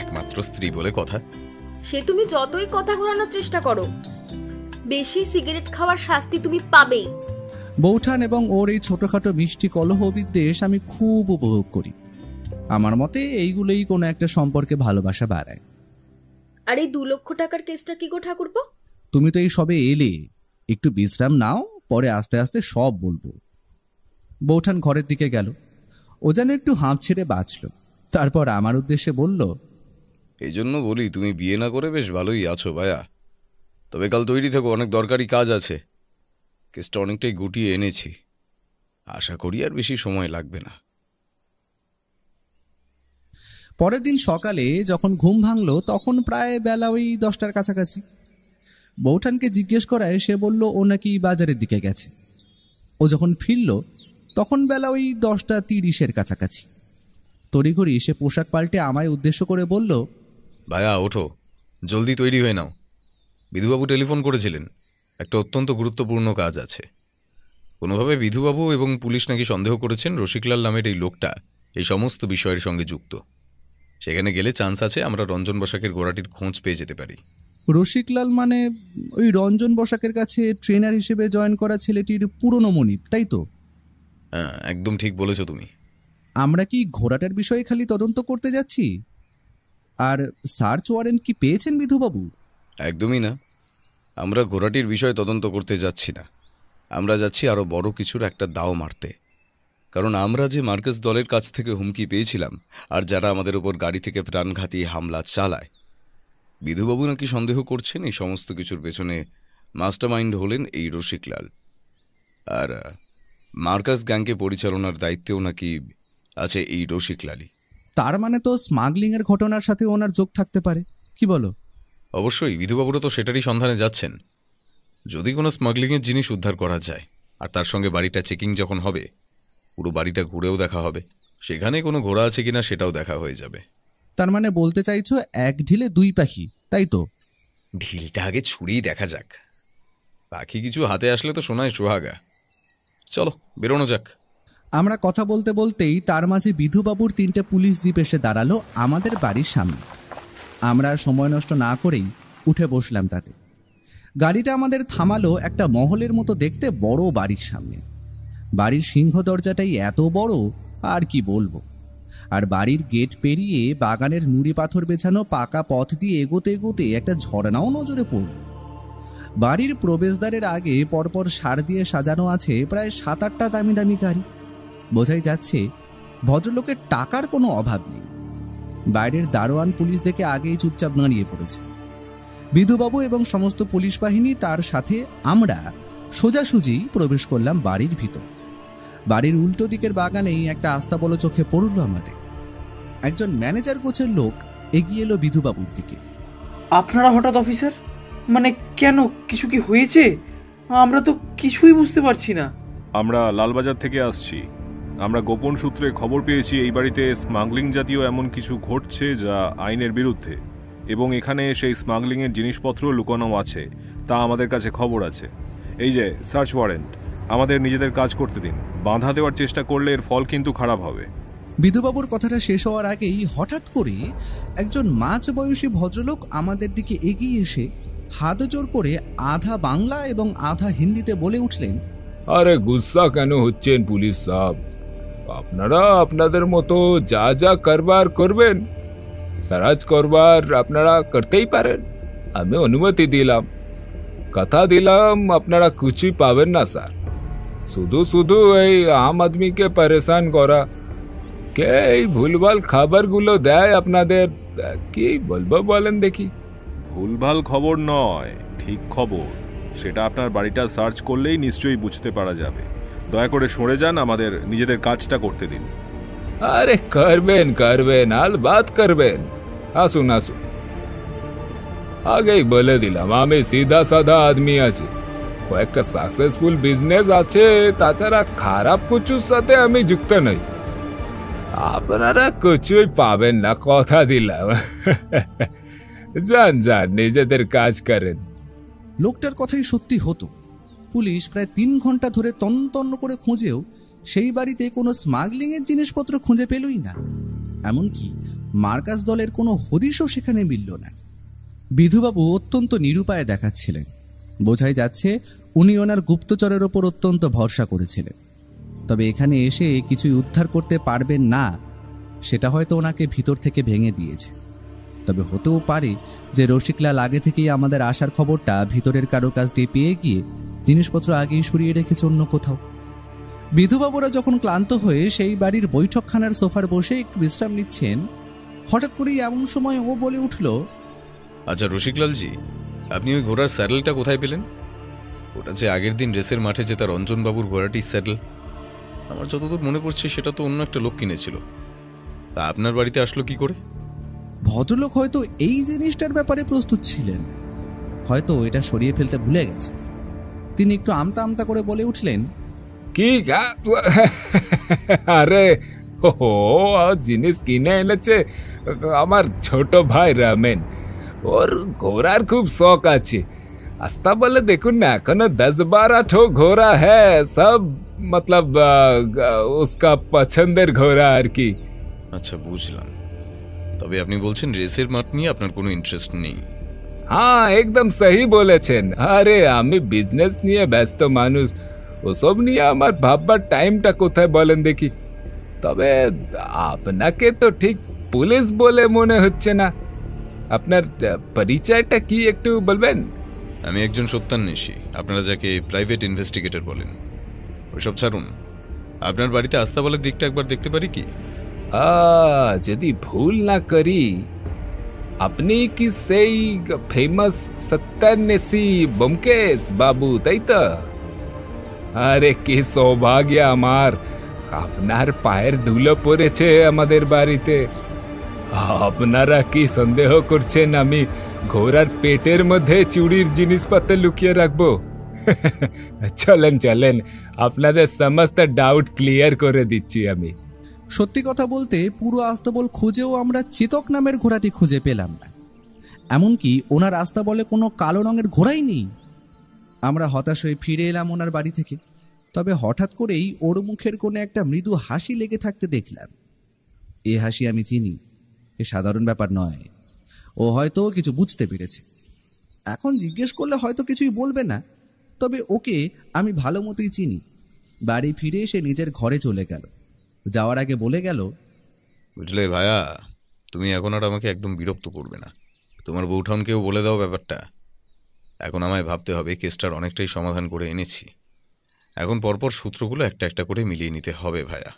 একমাত্র স্ত্রী বলে কথা। সে তুমি যতই কথা ঘোরানোর চেষ্টা করো, বেশি সিগারেট খাওয়ার শাস্তি তুমি পাবেই। বৌঠান এবং ওর এই ছোটখাটো মিষ্টি কলহ বিদ্বেষ আমি খুব উপভোগ করি। আমার মতে এইগুলোই কোনো একটা সম্পর্কে ভালোবাসা বাড়ায়। আর এই 2 লক্ষ টাকার কেসটা কি গো ঠাকুরপো? তুমি তো এই সবে এলে, একটু বিশ্রাম নাও, পরে আস্তে আস্তে সব বলবো। বৌঠান ঘরের দিকে গেল। ও যেন একটু হাঁপ ছেড়ে বাঁচল। তারপর আমার উদ্দেশ্যে বলল, এই জন্য বলি, তুমি বিয়ে না করে বেশ ভালোই আছো ভাইয়া। তবে কাল তৈরি থেকো, অনেক দরকারি কাজ আছে। কেসটা অনেকটাই গুটিয়ে এনেছি, আশা করি আর বেশি সময় লাগবে না। পরের দিন সকালে যখন ঘুম ভাঙল তখন প্রায় বেলা ওই 10টার কাছাকাছি। বৌঠানকে জিজ্ঞেস করায় সে বলল ও নাকি বাজারের দিকে গেছে। ও যখন ফিরল তখন বেলা ওই 10টা 30-এর কাছাকাছি। তড়িঘড়ি সে পোশাক পাল্টে আমায় উদ্দেশ্য করে বলল, ভাইয়া ওঠো, জলদি তৈরি হয়ে নাও। বিধুবাবু টেলিফোন করেছিলেন, একটা অত্যন্ত গুরুত্বপূর্ণ কাজ আছে। কোনোভাবে বিধুবাবু এবং পুলিশ নাকি সন্দেহ করেছেন রসিকলাল নামের এই লোকটা এই সমস্ত বিষয়ের সঙ্গে যুক্ত। সেখানে গেলে চান্স আছে আমরা রঞ্জন বসাকের ঘোড়াটির খোঁজ পেয়ে যেতে পারি। রসিকলাল মানে ওই রঞ্জন বসাকের কাছে ট্রেনার হিসেবে জয়েন করা ছেলেটির পুরনো মনিব, তাই তো? হ্যাঁ, একদম ঠিক বলেছো তুমি। আমরা কি ঘোড়াটার বিষয়ে খালি তদন্ত করতে যাচ্ছি? আর সার্চ ওয়ারেন্ট কি পেয়েছেন বিধুবাবু? একদমই না, আমরা ঘোড়াটির বিষয়ে তদন্ত করতে যাচ্ছি না। আমরা যাচ্ছি আরও বড় কিছুর একটা দাও মারতে, কারণ আমরা যে মার্কাস দলের কাছ থেকে হুমকি পেয়েছিলাম আর যারা আমাদের উপর গাড়ি থেকে প্রাণঘাতী হামলা চালায়, বিধুবাবু নাকি সন্দেহ করছেন এই সমস্ত কিছুর পেছনে মাস্টারমাইন্ড হলেন এই রসিকলাল। আর মার্কাস গ্যাংকে পরিচালনার দায়িত্বেও নাকি আছে এই রসিকলালই। তার মানে তো স্মাগলিং এর ঘটনার সাথে ওনার যোগ থাকতে পারে, কি বলো? অবশ্যই, বিধুবাবুরা তো সেটারই সন্ধানে যাচ্ছেন। যদি কোনো স্মাগলিংয়ের জিনিস উদ্ধার করা যায় আর তার সঙ্গে বাড়িটা চেকিং যখন হবে, পুরো বাড়িটা ঘুরেও দেখা হবে, সেখানে কোনো ঘোড়া আছে কিনা সেটাও দেখা হয়ে যাবে। তার মানে বলতে চাইছো এক ঢিলে দুই পাখি, তাই তো? ঢিলটা আগে ছুঁড়েই দেখা যাক, পাখি কিছু হাতে আসলে তো শোনায় সোহাগা। চলো বেরোনো যাক। আমরা কথা বলতে বলতেই তার মাঝে বিধুবাবুর 3টে পুলিশ জিপ এসে দাঁড়ালো আমাদের বাড়ির সামনে। আমরা আর সময় নষ্ট না করেই উঠে বসলাম তাতে। গাড়িটা আমাদের থামালো একটা মহলের মতো দেখতে বড় বাড়ির সামনে। বাড়ির সিংহ দরজাটাই এত বড় আর কি বলবো। আর বাড়ির গেট পেরিয়ে বাগানের নুড়ি পাথর বেছানো পাকা পথ দিয়ে এগোতে এগোতে একটা ঝর্ণাও নজরে পড়ল। বাড়ির প্রবেশদ্বারের আগে পরপর সার দিয়ে সাজানো আছে প্রায় 7-8টা দামি দামি গাড়ি। বোঝাই যাচ্ছে ভদ্রলোকের টাকার কোনো অভাব নেই। বাইরের দারোয়ান পুলিশ দেখে আগেই চুপচাপ দাঁড়িয়ে পড়েছে। বিধুবাবু এবং সমস্ত পুলিশ বাহিনী, তার সাথে আমরা সোজাসুজি প্রবেশ করলাম বাড়ির ভিতর। বাড়ির উল্টো দিকের বাগানেই একটা আস্তাবল চোখে পড়ল আমাদের। একজন ম্যানেজার গোছের লোক এগিয়ে এলো বিধুবাবুর দিকে। আপনারা হঠাৎ অফিসার? মানে কেন, কিছু কি হয়েছে? আমরা তো কিছুই বুঝতে পারছি না। আমরা লালবাজার থেকে আসছি। আমরা গোপন সূত্রে খবর পেয়েছি এই বাড়িতে স্মাগলিং জাতীয় এমন কিছু ঘটছে যা আইনের বিরুদ্ধে, এবং এখানে সেই স্মাগলিংয়ের জিনিসপত্র লুকানো আছে, তা আমাদের কাছে খবর আছে। এই যে সার্চ ওয়ারেন্ট, আমাদের নিজেদের কাজ করতে দিন। বাধা দেওয়ার চেষ্টা করলে এর ফল কিন্তু খারাপ হবে। বিধুবাবুর কথাটা শেষ হওয়ার আগেই হঠাৎ করে একজন মাঝ বয়সী ভদ্রলোক আমাদের দিকে এগিয়ে এসে হাত জোর করে আধা বাংলা এবং আধা হিন্দিতে বলে উঠলেন, আরে গুসা কেন হচ্ছেন পুলিশ সাহেব? আপনারা আপনাদের মতো যা যা করবার করবেন, সারাজ করবার আপনারা করতেই পারেন। আমি অনুমতি দিলাম, কথা দিলাম, আপনারা কিছুই পাবেন না স্যার। শুধু শুধু এই আম আদমিকে পরেশান করা, কে এই ভুলভাল খাবারগুলো দেয় আপনাদের, কি বলবো বলেন দেখি? ভুলভাল খবর নয়, ঠিক খবর। সেটা আপনার বাড়িটা সার্চ করলেই নিশ্চয়ই বুঝতে পারা যাবে। দয়া করে সরে যান, আমাদের নিজেদের কাজটা করতে দিন। আরে করবেন করবেন, আলবাত করবেন। আসুন আসুন, আগেই বলে দিলাম আমি সিধা সাদা আদমি আছি, একটা সাকসেসফুল বিজনেস আছে, তাছাড়া খারাপ কিছুর সাথে আমি যুক্ত নই। আপনারা কিছুই পাবেন না, কথা দিলাম। যান যান, নিজেদের কাজ করেন। লোকটার কথাই সত্যি হতো। পুলিশ প্রায় 3 ঘন্টা ধরে তন্ন করে খুঁজেও সেই বাড়িতে কোনো স্মাগলিংয়ের জিনিসপত্র খুঁজে পেলই না। এমনকি মার্কাস দলের কোনো হদিশও সেখানে মিলল না। বিধুবাবু অত্যন্ত নিরুপায় দেখাচ্ছিলেন। বোঝাই যাচ্ছে উনি ওনার গুপ্তচরের ওপর অত্যন্ত ভরসা করেছিলেন। তবে এখানে এসে কিছুই উদ্ধার করতে পারবেন না, সেটা হয়তো ওনাকে ভিতর থেকে ভেঙে দিয়েছে। তবে হতেও পারে যে রসিকলাল আগে থেকেই আমাদের আসার খবরটা ভিতরের কারোর কাছ দিয়ে পেয়ে গিয়ে জিনিসপত্র আগেই সরিয়ে রেখেছে অন্য কোথাও। বিধুবাবুরা যখন ক্লান্ত হয়ে সেই বাড়ির বৈঠকখানার সোফার বসে একটু বিশ্রাম নিচ্ছেন, হঠাৎ করেই এমন সময় ও বলে উঠল, আচ্ছা রসিকলালজি, আপনি ওই ঘোড়ার স্যাডেলটা কোথায় পেলেন? ওটা যে আগের দিন রেসের মাঠে যে তার রঞ্জনবাবুর ঘোড়াটির স্যাডেল, আমার যতদূর মনে পড়ছে সেটা তো অন্য একটা লোক কিনেছিল। তা আপনার বাড়িতে আসলো কি করে? ভদ্রলোক হয়তো এই জিনিসটার ব্যাপারে প্রস্তুত ছিলেন, হয়তো এটা সরিয়ে ফেলতে ভুলে গেছে। তিনি একটু আমতা আমতা করে বলে উঠলেন, কি আরে ও জিনিস কিনে এনেছে আমার ছোট ভাই রামেন। ওর ঘোড়ার খুব শখ আছে। আস্তা বলে দেখুন না, এখনো 10-12 ठो ঘোড়া হ্যাঁ, সব মতলব उसका পছন্দের ঘোড়া আর কি। আচ্ছা বুঝলাম। তবে আপনি বলছেন রেসের মাঠ নিয়ে আপনার কোনো ইন্টারেস্ট নেই? হ্যাঁ একদম সহি বলেছেন। আরে আমি বিজনেস নিয়ে ব্যস্ত মানুষ, ওসব নিয়ে আমার ভাববার টাইমটা কোথায় বলেন দেখি। তবে আপনাকে তো ঠিক পুলিশ বলে মনে হচ্ছে না। আপনার পরিচয়টা কি একটু বলবেন? আমি একজন সত্যান্বেষী, আপনারা যাকে প্রাইভেট ইনভেস্টিগেটর বলেন। ওইসব ছাড়ুন, আপনার বাড়িতে আস্তাবলের দিকটা একবার দেখতে পারি কি? যদি ভুল না করি, আপনি কি সেই ফেমাস সত্যান্বেষী ব্যোমকেশ বাবু, তাই তো? আরে কি সৌভাগ্য আমার, আপনার পায়ের ধুলো পড়েছে আমাদের বাড়িতে। আপনারা কি সন্দেহ করছেন আমি ঘোড়ার পেটের মধ্যে চুরির জিনিসপত্র লুকিয়ে রাখবো? চলেন চলেন, আপনাদের সমস্ত ডাউট ক্লিয়ার করে দিচ্ছি আমি। সত্যি কথা বলতে পুরো আস্তাবল খুঁজেও আমরা চেতক নামের ঘোড়াটি খুঁজে পেলাম না। এমনকি ওনার আস্তাবলে কোনো কালো রঙের ঘোড়াই নেই। আমরা হতাশ হয়ে ফিরে এলাম ওনার বাড়ি থেকে। তবে হঠাৎ করেই ওর মুখের কোণে একটা মৃদু হাসি লেগে থাকতে দেখলাম। এ হাসি আমি চিনি, এ সাধারণ ব্যাপার নয়। ও হয়তো কিছু বুঝতে পেরেছে। এখন জিজ্ঞেস করলে হয়তো কিছুই বলবে না, তবে ওকে আমি ভালো মতোই চিনি। বাড়ি ফিরে এসে নিজের ঘরে চলে গেল। যাওয়ার আগে বলে গেল, বুঝলে ভাইয়া, তুমি এখন আর আমাকে একদম বিরক্ত করবে না। তোমার বৌঠানকেও বলে দাও ব্যাপারটা। এখন আমায় ভাবতে হবে, কেসটার অনেকটাই সমাধান করে এনেছি। এখন পরপর সূত্রগুলো একটা একটা করে মিলিয়ে নিতে হবে ভাইয়া।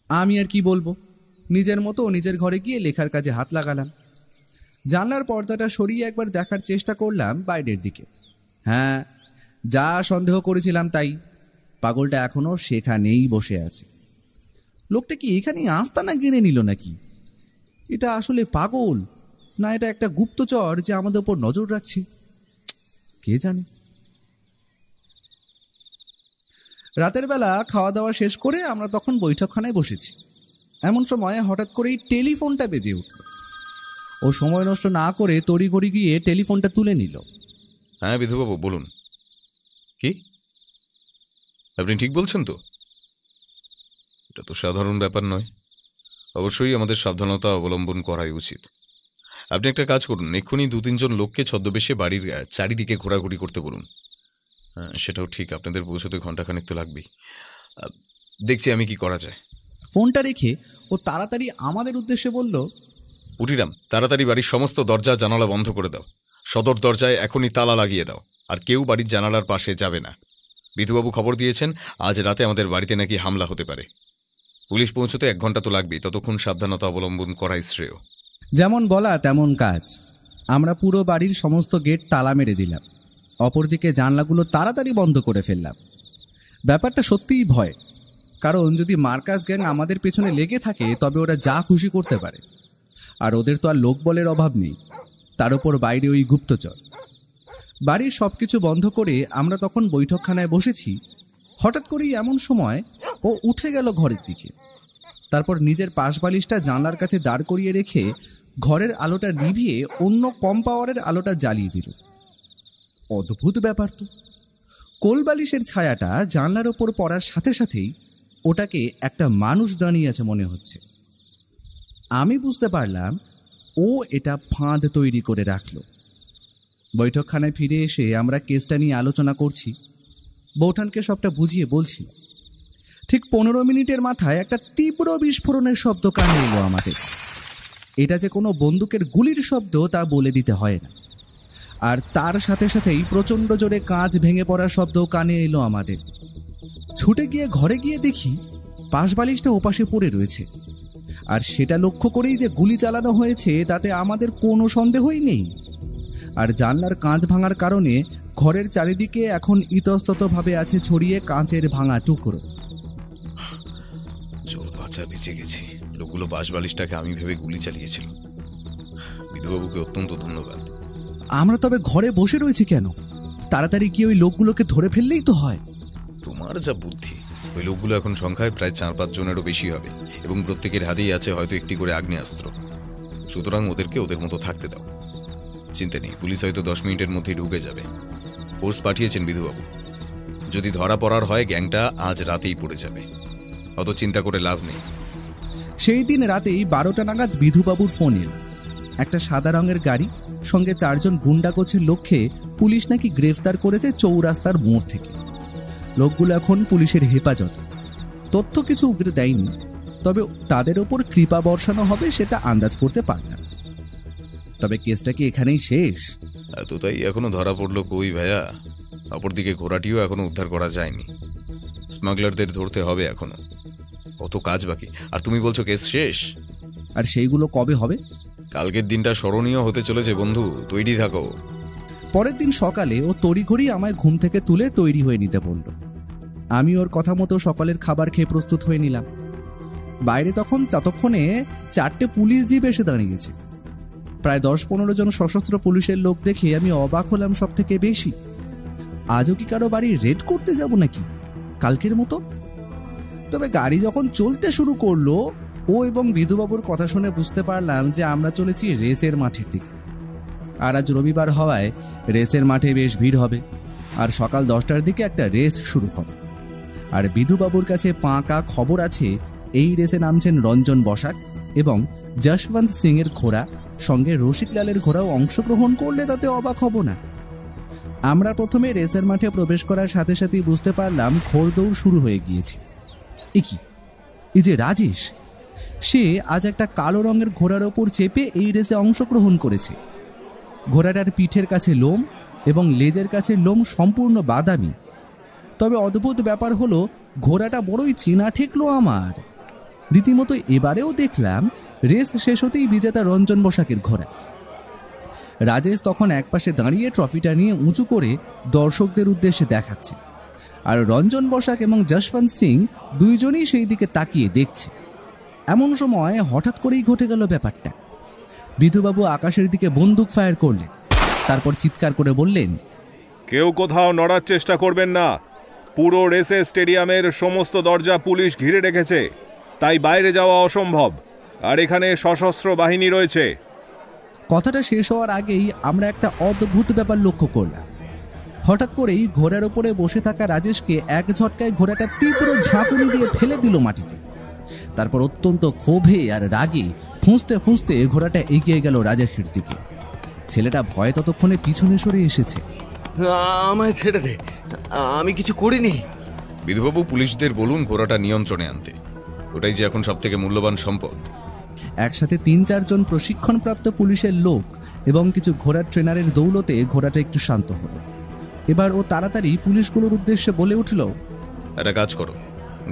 আমি আর কি বলবো, নিজের মতো নিজের ঘরে গিয়ে লেখার কাজে হাত লাগালাম। জানলার পর্দাটা সরিয়ে একবার দেখার চেষ্টা করলাম বাইরের দিকে। হ্যাঁ, যা সন্দেহ করেছিলাম তাই। পাগলটা এখনো সেখানেই বসে আছে। লোকটা কি এখানেই আস্তানা কিনে নিল নাকি? এটা আসলে পাগল, না এটা একটা গুপ্তচর যে আমাদের উপর নজর রাখছে? কে জানে। রাতের বেলা খাওয়া দাওয়া শেষ করে আমরা তখন বৈঠকখানায় বসেছি। এমন সময় হঠাৎ করেই টেলিফোনটা বেজে উঠল। ও সময় নষ্ট না করে তড়িঘড়ি গিয়ে টেলিফোনটা তুলে নিল। হ্যাঁ বিধুবাবু, বলুন। কি আপনি ঠিক বলছেন তো? এটা তো সাধারণ ব্যাপার নয়। অবশ্যই আমাদের সাবধানতা অবলম্বন করাই উচিত। আপনি একটা কাজ করুন, এক্ষুনি 2-3 জন লোককে ছদ্মবেশে বাড়ির চারিদিকে ঘোরাঘুরি করতে বলুন। হ্যাঁ, সেটাও ঠিক, আপনাদের পৌঁছতে ঘন্টাখানেক তো লাগবেই। দেখছি আমি কি করা যায়। ফোনটা রেখে ও তাড়াতাড়ি আমাদের উদ্দেশ্যে বলল, পুটিরাম, তাড়াতাড়ি বাড়ির সমস্ত দরজা জানালা বন্ধ করে দাও। সদর দরজায় এখনই তালা লাগিয়ে দাও, আর কেউ বাড়ির জানালার পাশে যাবে না। বিধুবাবু খবর দিয়েছেন আজ রাতে আমাদের বাড়িতে নাকি হামলা হতে পারে। পুলিশ পৌঁছতে 1 ঘন্টা তো লাগবেই, ততক্ষণ সাবধানতা অবলম্বন করাই শ্রেয়। যেমন বলা তেমন কাজ। আমরা পুরো বাড়ির সমস্ত গেট তালা মেরে দিলাম, অপরদিকে জানলাগুলো তাড়াতাড়ি বন্ধ করে ফেললাম। ব্যাপারটা সত্যিই ভয়, কারণ যদি মার্কাস গ্যাং আমাদের পেছনে লেগে থাকে তবে ওরা যা খুশি করতে পারে। আর ওদের তো আর লোকবলের অভাব নেই, তার উপর বাইরে ওই গুপ্তচর। বাড়ির সব কিছু বন্ধ করে আমরা তখন বৈঠকখানায় বসেছি। হঠাৎ করেই এমন সময় ও উঠে গেল ঘরের দিকে। তারপর নিজের পাশ বালিশটা জানলার কাছে দাঁড় করিয়ে রেখে ঘরের আলোটা নিভিয়ে অন্য কম পাওয়ারের আলোটা জ্বালিয়ে দিল। অদ্ভুত ব্যাপার তো, কোল বালিশের ছায়াটা জানলার ওপর পড়ার সাথে সাথেই ওটাকে একটা মানুষ দাঁড়িয়ে আছে মনে হচ্ছে। আমি বুঝতে পারলাম ও এটা ফাঁদ তৈরি করে রাখলো। বৈঠকখানায় ফিরে এসে আমরা কেসটা নিয়ে আলোচনা করছি। বৌঠানকে সবটা বুঝিয়ে বলছি। ঠিক 15 মিনিটের মাথায় একটা তীব্র বিস্ফোরণের শব্দ কানে এলো আমাদের। এটা যে কোনো বন্দুকের গুলির শব্দ তা বলে দিতে হয় না। আর তার সাথে সাথেই প্রচণ্ড জোরে কাঁচ ভেঙে পড়ার শব্দ কানে এলো আমাদের। ছুটে গিয়ে ঘরে গিয়ে দেখি পাশ বালিশটা ওপাশে পড়ে রয়েছে। আর সেটা লক্ষ্য করেই যে গুলি চালানো হয়েছে তাতে আমাদের কোনো সন্দেহই নেই। আর জানলার কাঁচ ভাঙার কারণে ঘরের চারিদিকে এখন ইতস্ততভাবে আছে ছড়িয়ে কাঁচের ভাঙা টুকরো। জোর বাঁচা বেঁচে গেছি। লোকগুলো বাঁশবালিশটাকে আমি ভেবে গুলি চালিয়েছিল। বিধুবাবুকে অত্যন্ত ধন্যবাদ। আমরা তবে ঘরে বসে রয়েছি কেন? তাড়াতাড়ি গিয়ে ওই লোকগুলোকে ধরে ফেললেই তো হয়। তোমার যা বুদ্ধি! ওই লোকগুলো এখন সংখ্যায় প্রায় 4-5 জনেরও বেশি হবে, এবং প্রত্যেকের হাতেই আছে হয়তো একটি করে আগ্নেয়াস্ত্র। সুতরাং ওদেরকে ওদের মতো থাকতে দাও। চিন্তা নেই, পুলিশ হয়তো 10 মিনিটের মধ্যেই ঢুকে যাবে। ফোর্স পাঠিয়েছেন বিধুবাবু। যদি ধরা পড়ার হয় গ্যাংটা আজ রাতেই পড়ে যাবে, অত চিন্তা করে লাভ নেই। সেই দিন রাতেই 12টা নাগাদ বিধুবাবুর ফোন এল। একটা সাদা রঙের গাড়ি সঙ্গে 4 জন গুন্ডা গোছের লোককে পুলিশ নাকি গ্রেফতার করেছে চৌরাস্তার মোড় থেকে। লোকগুলো এখন পুলিশের হেফাজতে। তথ্য কিছু উগরে দেয়নি, তবে তাদের ওপর কৃপা বর্ষানো হবে সেটা আন্দাজ করতে পারলাম। তবে কেসটা কি এখানেই শেষ? এতটাই এখনো ধরা পড়লো কই ভাইয়া? অপরদিকে ঘোড়াটিও এখনো উদ্ধার করা যায়নি। স্মাগলারদের ধরতে হবে এখনো, কত কাজ বাকি। আর তুমি বলছো কেস শেষ? আর সেইগুলো কবে হবে? কালকের দিনটা স্মরণীয় হতে চলেছে বন্ধু, তৈরি থাকো। পরের দিন সকালে ও তড়িঘড়ি আমায় ঘুম থেকে তুলে তৈরি হয়ে নিতে বলল। আমি ওর কথা মতো সকালের খাবার খেয়ে প্রস্তুত হয়ে নিলাম। বাইরে ততক্ষণে 4টে পুলিশ জিপ এসে দাঁড়িয়েছে। প্রায় 10-15 জন সশস্ত্র পুলিশের লোক দেখে আমি অবাক হলাম সব থেকে বেশি। আজও কি কারো বাড়ি রেড করতে যাব নাকি কালকের মতো? তবে গাড়ি যখন চলতে শুরু করলো ও এবং বিধুবাবুর কথা শুনে বুঝতে পারলাম যে আমরা চলেছি রেসের মাঠের দিকে। আর আজ রবিবার হওয়ায় রেসের মাঠে বেশ ভিড় হবে, আর সকাল 10টার দিকে একটা রেস শুরু হবে। আর বিধুবাবুর কাছে পাকা খবর আছে এই রেসে নামছেন রঞ্জন বসাক এবং যশবন্ত সিং এর ঘোড়া, সঙ্গে রসিকলালের ঘোড়াও অংশগ্রহণ করলে তাতে অবাক হব না। আমরা প্রথমে রেসের মাঠে প্রবেশ করার সাথে সাথেই বুঝতে পারলাম ঘোড়দৌড় শুরু হয়ে গিয়েছে। এই যে রাজেশ, সে আজ একটা কালো রঙের ঘোড়ার ওপর চেপে এই রেসে অংশগ্রহণ করেছে। ঘোড়াটার পিঠের কাছে লোম এবং লেজের কাছে লোম সম্পূর্ণ বাদামি। তবে অদ্ভুত ব্যাপার হলো ঘোড়াটা বড়ই চেনা ঠেকলো আমার। রীতিমতো এবারেও দেখলাম রেস শেষ হতেই বিজেতা রঞ্জন বসাকের ঘোড়া। রাজেশ তখন একপাশে দাঁড়িয়ে ট্রফিটা নিয়ে উঁচু করে দর্শকদের উদ্দেশ্যে দেখাচ্ছে, আর রঞ্জন বসাক এবং যশবন্ত সিং দুইজনই সেই দিকে তাকিয়ে দেখছে। এমন সময় হঠাৎ করেই ঘটে গেল ব্যাপারটা। বিধুবাবু আকাশের দিকে বন্দুক ফায়ার করলেন, তারপর চিৎকার করে বললেন, কেউ কোথাও নড়ার চেষ্টা করবেন না। পুরো রেসে স্টেডিয়ামের সমস্ত দরজা পুলিশ ঘিরে রেখেছে, তাই বাইরে যাওয়া অসম্ভব। আর এখানে সশস্ত্র বাহিনী রয়েছে। কথাটা শেষ হওয়ার আগেই আমরা একটা অদ্ভুত ব্যাপার লক্ষ্য করলাম। হঠাৎ করেই ঘোড়ার ওপরে বসে থাকা রাজেশকে এক ঝটকায় ঘোড়াটা তীব্র ঝাঁকুনি দিয়ে ফেলে দিল মাটিতে। তারপর অত্যন্ত ক্ষোভে আর রাগে ফুঁসতে ফুঁসতে ঘোড়াটা এগিয়ে গেল রাজেশের দিকে। ছেলেটা ভয়ে ততক্ষণে পিছনে সরে এসেছে। আমায় ছেড়ে দে, আমি কিছু করিনি। বিধুবাবু, পুলিশদের বলুন ঘোড়াটা নিয়ন্ত্রণে আনতে। ওটাই যে এখন সব থেকে মূল্যবান সম্পদ। একসাথে 3-4 জন প্রশিক্ষণপ্রাপ্ত পুলিশের লোক এবং কিছু ঘোড়ার ট্রেনারের দৌলতে ঘোড়াটা একটু শান্ত হলো। এবার ও তাড়াতাড়ি পুলিশগুলোর উদ্দেশ্যে বলে উঠল, একটা কাজ করো,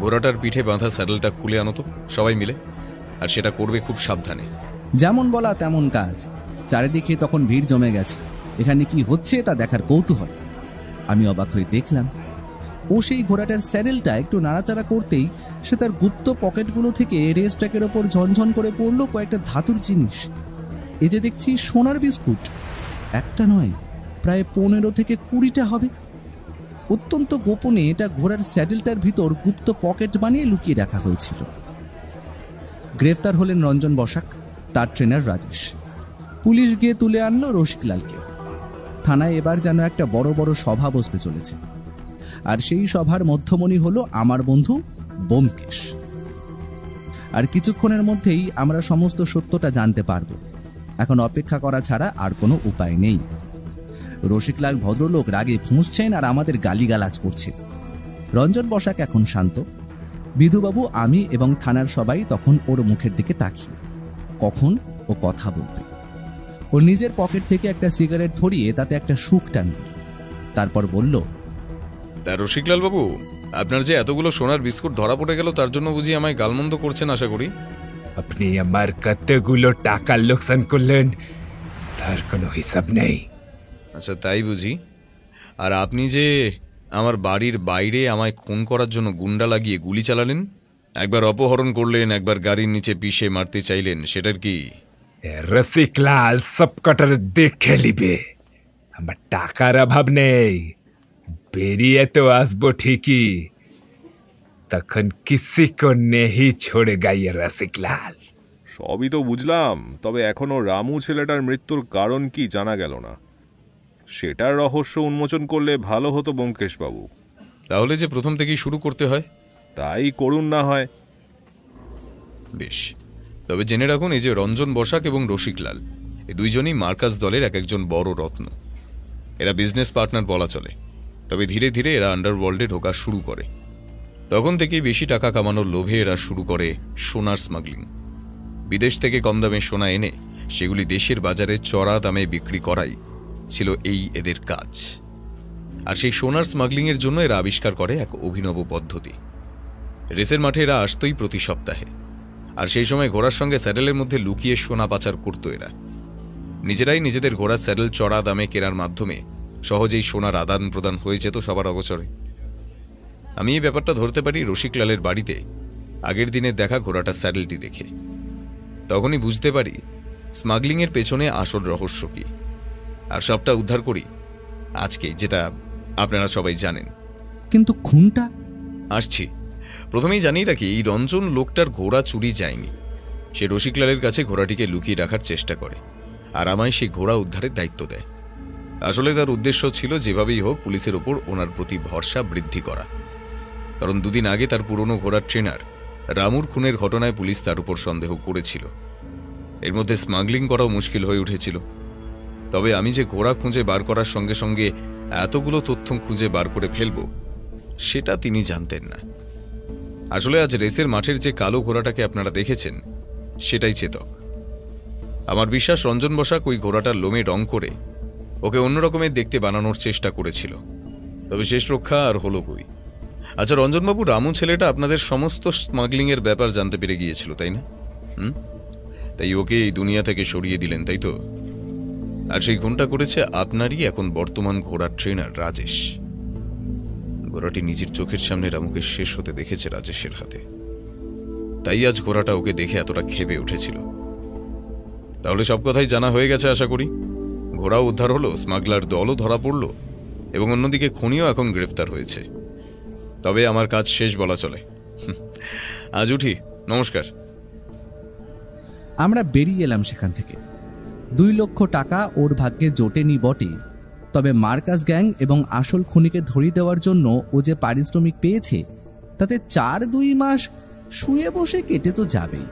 ঘোড়াটার পিঠে বাঁধা স্যাডেলটা খুলে আনো তো সবাই মিলে, আর সেটা করবে খুব সাবধানে। যেমন বলা তেমন কাজ। চারিদিকে তখন ভিড় জমে গেছে। এখানে কি হচ্ছে তা দেখার কৌতূহল। আমি অবাক হয়ে দেখলাম ও সেই ঘোড়াটার স্যাডেলটা একটু নাড়াচাড়া করতেই সে তার গুপ্ত পকেটগুলো থেকে রেস ট্র্যাকের ওপর ঝনঝন করে পড়ল কয়েকটা ধাতুর জিনিস। এই যে দেখছি সোনার বিস্কুট, একটা নয়, প্রায় 15 থেকে 20টা হবে। অত্যন্ত গোপনে এটা ঘোড়ার স্যাডেলটার ভিতর গুপ্ত পকেট বানিয়ে লুকিয়ে রাখা হয়েছিল। গ্রেফতার হলেন রঞ্জন বসাক, তার ট্রেনার রাজেশ। পুলিশ গিয়ে তুলে আনলো রসিকলালকে। থানায় এবার যেন একটা বড় বড় সভা বসতে চলেছে, আর সেই সভার মধ্যমণি হলো আমার বন্ধু ব্যোমকেশ। আর কিছুক্ষণের মধ্যেই আমরা সমস্ত সত্যটা জানতে পারব। এখন অপেক্ষা করা ছাড়া আর কোনো উপায় নেই। রসিকলাল ভদ্রলোক রাগে ফুঁসছেন আর আমাদের গালিগালাজ করছেন। রঞ্জন বসাক এখন শান্ত। বিধুবাবু, আমি এবং থানার সবাই তখন ওর মুখের দিকে তাকিয়ে, কখন ও কথা বলবে। ও নিজের পকেট থেকে একটা সিগারেট ধরিয়ে তাতে একটা শুক টান দিল, তারপর বলল, তা রসিকলাল বাবু, আপনার যে এতগুলো সোনার বিস্কুট ধরা পড়ে গেল তার জন্য বুঝি আমায় গালমন্দ করছেন আশা করি? আপনি আমার কতগুলো টাকা লোকসান করলেন তার কোনো হিসাব নেই। আচ্ছা, তাই বুঝি। আর আপনি যে আমার বাড়ির বাইরে আমায় খুন করার জন্য গুন্ডা লাগিয়ে গুলি চালালেন, একবার অপহরণ করলেন, একবার গাড়ির নিচে পিষে মারতে চাইলেন, সেটার কি? রসিকলাল সব কটার দেখে নিবে। আমার টাকার অভাব নেই, বেরিয়ে তো আসবো ঠিকই, তখন কিসি কো নেহি ছোড়েগা ইয়ে রসিকলাল। সবই তো বুঝলাম, তবে এখনো রামু ছেলেটার মৃত্যুর কারণ কি জানা গেল না। সেটার রহস্য উন্মোচন করলে ভালো হতো ব্যোমকেশ বাবু। তাহলে যে প্রথম থেকেই শুরু করতে হয়? তাই করুন না হয়। বেশ, তবে জেনে রাখুন, এই যে রঞ্জন বসাক এবং রসিকলাল, এই দুইজনই মার্কাস দলের এক একজন বড় রত্ন। এরা বিজনেস পার্টনার বলা চলে। তবে ধীরে ধীরে এরা আন্ডারওয়ার্ল্ডে ঢোকা শুরু করে। তখন থেকেই বেশি টাকা কামানোর লোভে এরা শুরু করে সোনার স্মাগলিং। বিদেশ থেকে কম দামে সোনা এনে সেগুলি দেশের বাজারে চড়া দামে বিক্রি করাই ছিল এদের কাজ। আর সেই সোনার স্মাগলিংয়ের জন্য এরা আবিষ্কার করে এক অভিনব পদ্ধতি। রেসের মাঠে এরা আসতই প্রতি সপ্তাহে, আর সেই সময় ঘোড়ার সঙ্গে স্যাডেলের মধ্যে লুকিয়ে সোনা পাচার করত এরা। নিজেরাই নিজেদের ঘোড়ার স্যাডেল চড়া দামে কেনার মাধ্যমে সহজেই সোনার আদান প্রদান হয়ে যেত সবার অগোচরে। আমি এই ব্যাপারটা ধরতে পারি রসিকলালের বাড়িতে আগের দিনের দেখা ঘোড়াটার স্যাডেলটি দেখে। তখনই বুঝতে পারি স্মাগলিংয়ের পেছনে আসল রহস্য কি, আর সবটা উদ্ধার করি আজকে, যেটা আপনারা সবাই জানেন। কিন্তু খুনটা? আসছি। প্রথমেই জানি রাখি, এই রঞ্জন লোকটার ঘোড়া চুরি যায়নি। সে রসিকলালের কাছে ঘোড়াটিকে লুকিয়ে রাখার চেষ্টা করে, আর আমায় সেই ঘোড়া উদ্ধারের দায়িত্ব দেয়। আসলে তার উদ্দেশ্য ছিল যেভাবেই হোক পুলিশের ওপর ওনার প্রতি ভরসা বৃদ্ধি করা। কারণ দুদিন আগে তার পুরনো ঘোড়ার ট্রেনার রামুর খুনের ঘটনায় পুলিশ তার উপর সন্দেহ করেছিল। এর মধ্যে স্মাগলিং করাও মুশকিল হয়ে উঠেছিল। তবে আমি যে ঘোড়া খুঁজে বার করার সঙ্গে সঙ্গে এতগুলো তথ্য খুঁজে বার করে ফেলব, সেটা তিনি জানতেন না। আসলে আজ রেসের মাঠের যে কালো ঘোড়াটাকে আপনারা দেখেছেন, সেটাই চেতক। আমার বিশ্বাস রঞ্জন বসাক ওই ঘোড়াটার লোমে রং করে ওকে অন্যরকমের দেখতে বানানোর চেষ্টা করেছিল। তবে শেষ রক্ষা আর হলো কই। আচ্ছা রঞ্জনবাবু, রামু ছেলেটা আপনাদের সমস্ত স্মাগলিংয়ের ব্যাপার জানতে পেরে গিয়েছিল, তাই না? তাই ওকে এই দুনিয়া থেকে সরিয়ে দিলেন, তাই তো? আর সেই খুনটা করেছে আপনারই এখন বর্তমান ঘোড়ার ট্রেনার রাজেশ। ঘোড়াটি নিজের চোখের সামনে রামুকে শেষ হতে দেখেছে রাজেশের হাতে, তাই আজ ঘোড়াটা ওকে দেখে এতটা ক্ষেপে উঠেছিল। তাহলে সব কথাই জানা হয়ে গেছে আশা করি। ঘোড়াও উদ্ধার হলো, স্মাগলার দলও ধরা পড়ল, এবং অন্যদিকে খুনিও এখন গ্রেফতার হয়েছে। তবে আমার কাজ শেষ বলা চলে। আজ উঠি, নমস্কার। আমরা বেরিয়ে এলাম সেখান থেকে। 2 লক্ষ টাকা ওর ভাগ্যে জোটেনি বটে, তবে মার্কাস গ্যাং এবং আসল খুনিকে ধরিয়ে দেওয়ার জন্য ও যে পারিশ্রমিক পেয়েছে, তাতে 4-2 মাস শুয়ে বসে কেটে তো যাবেই।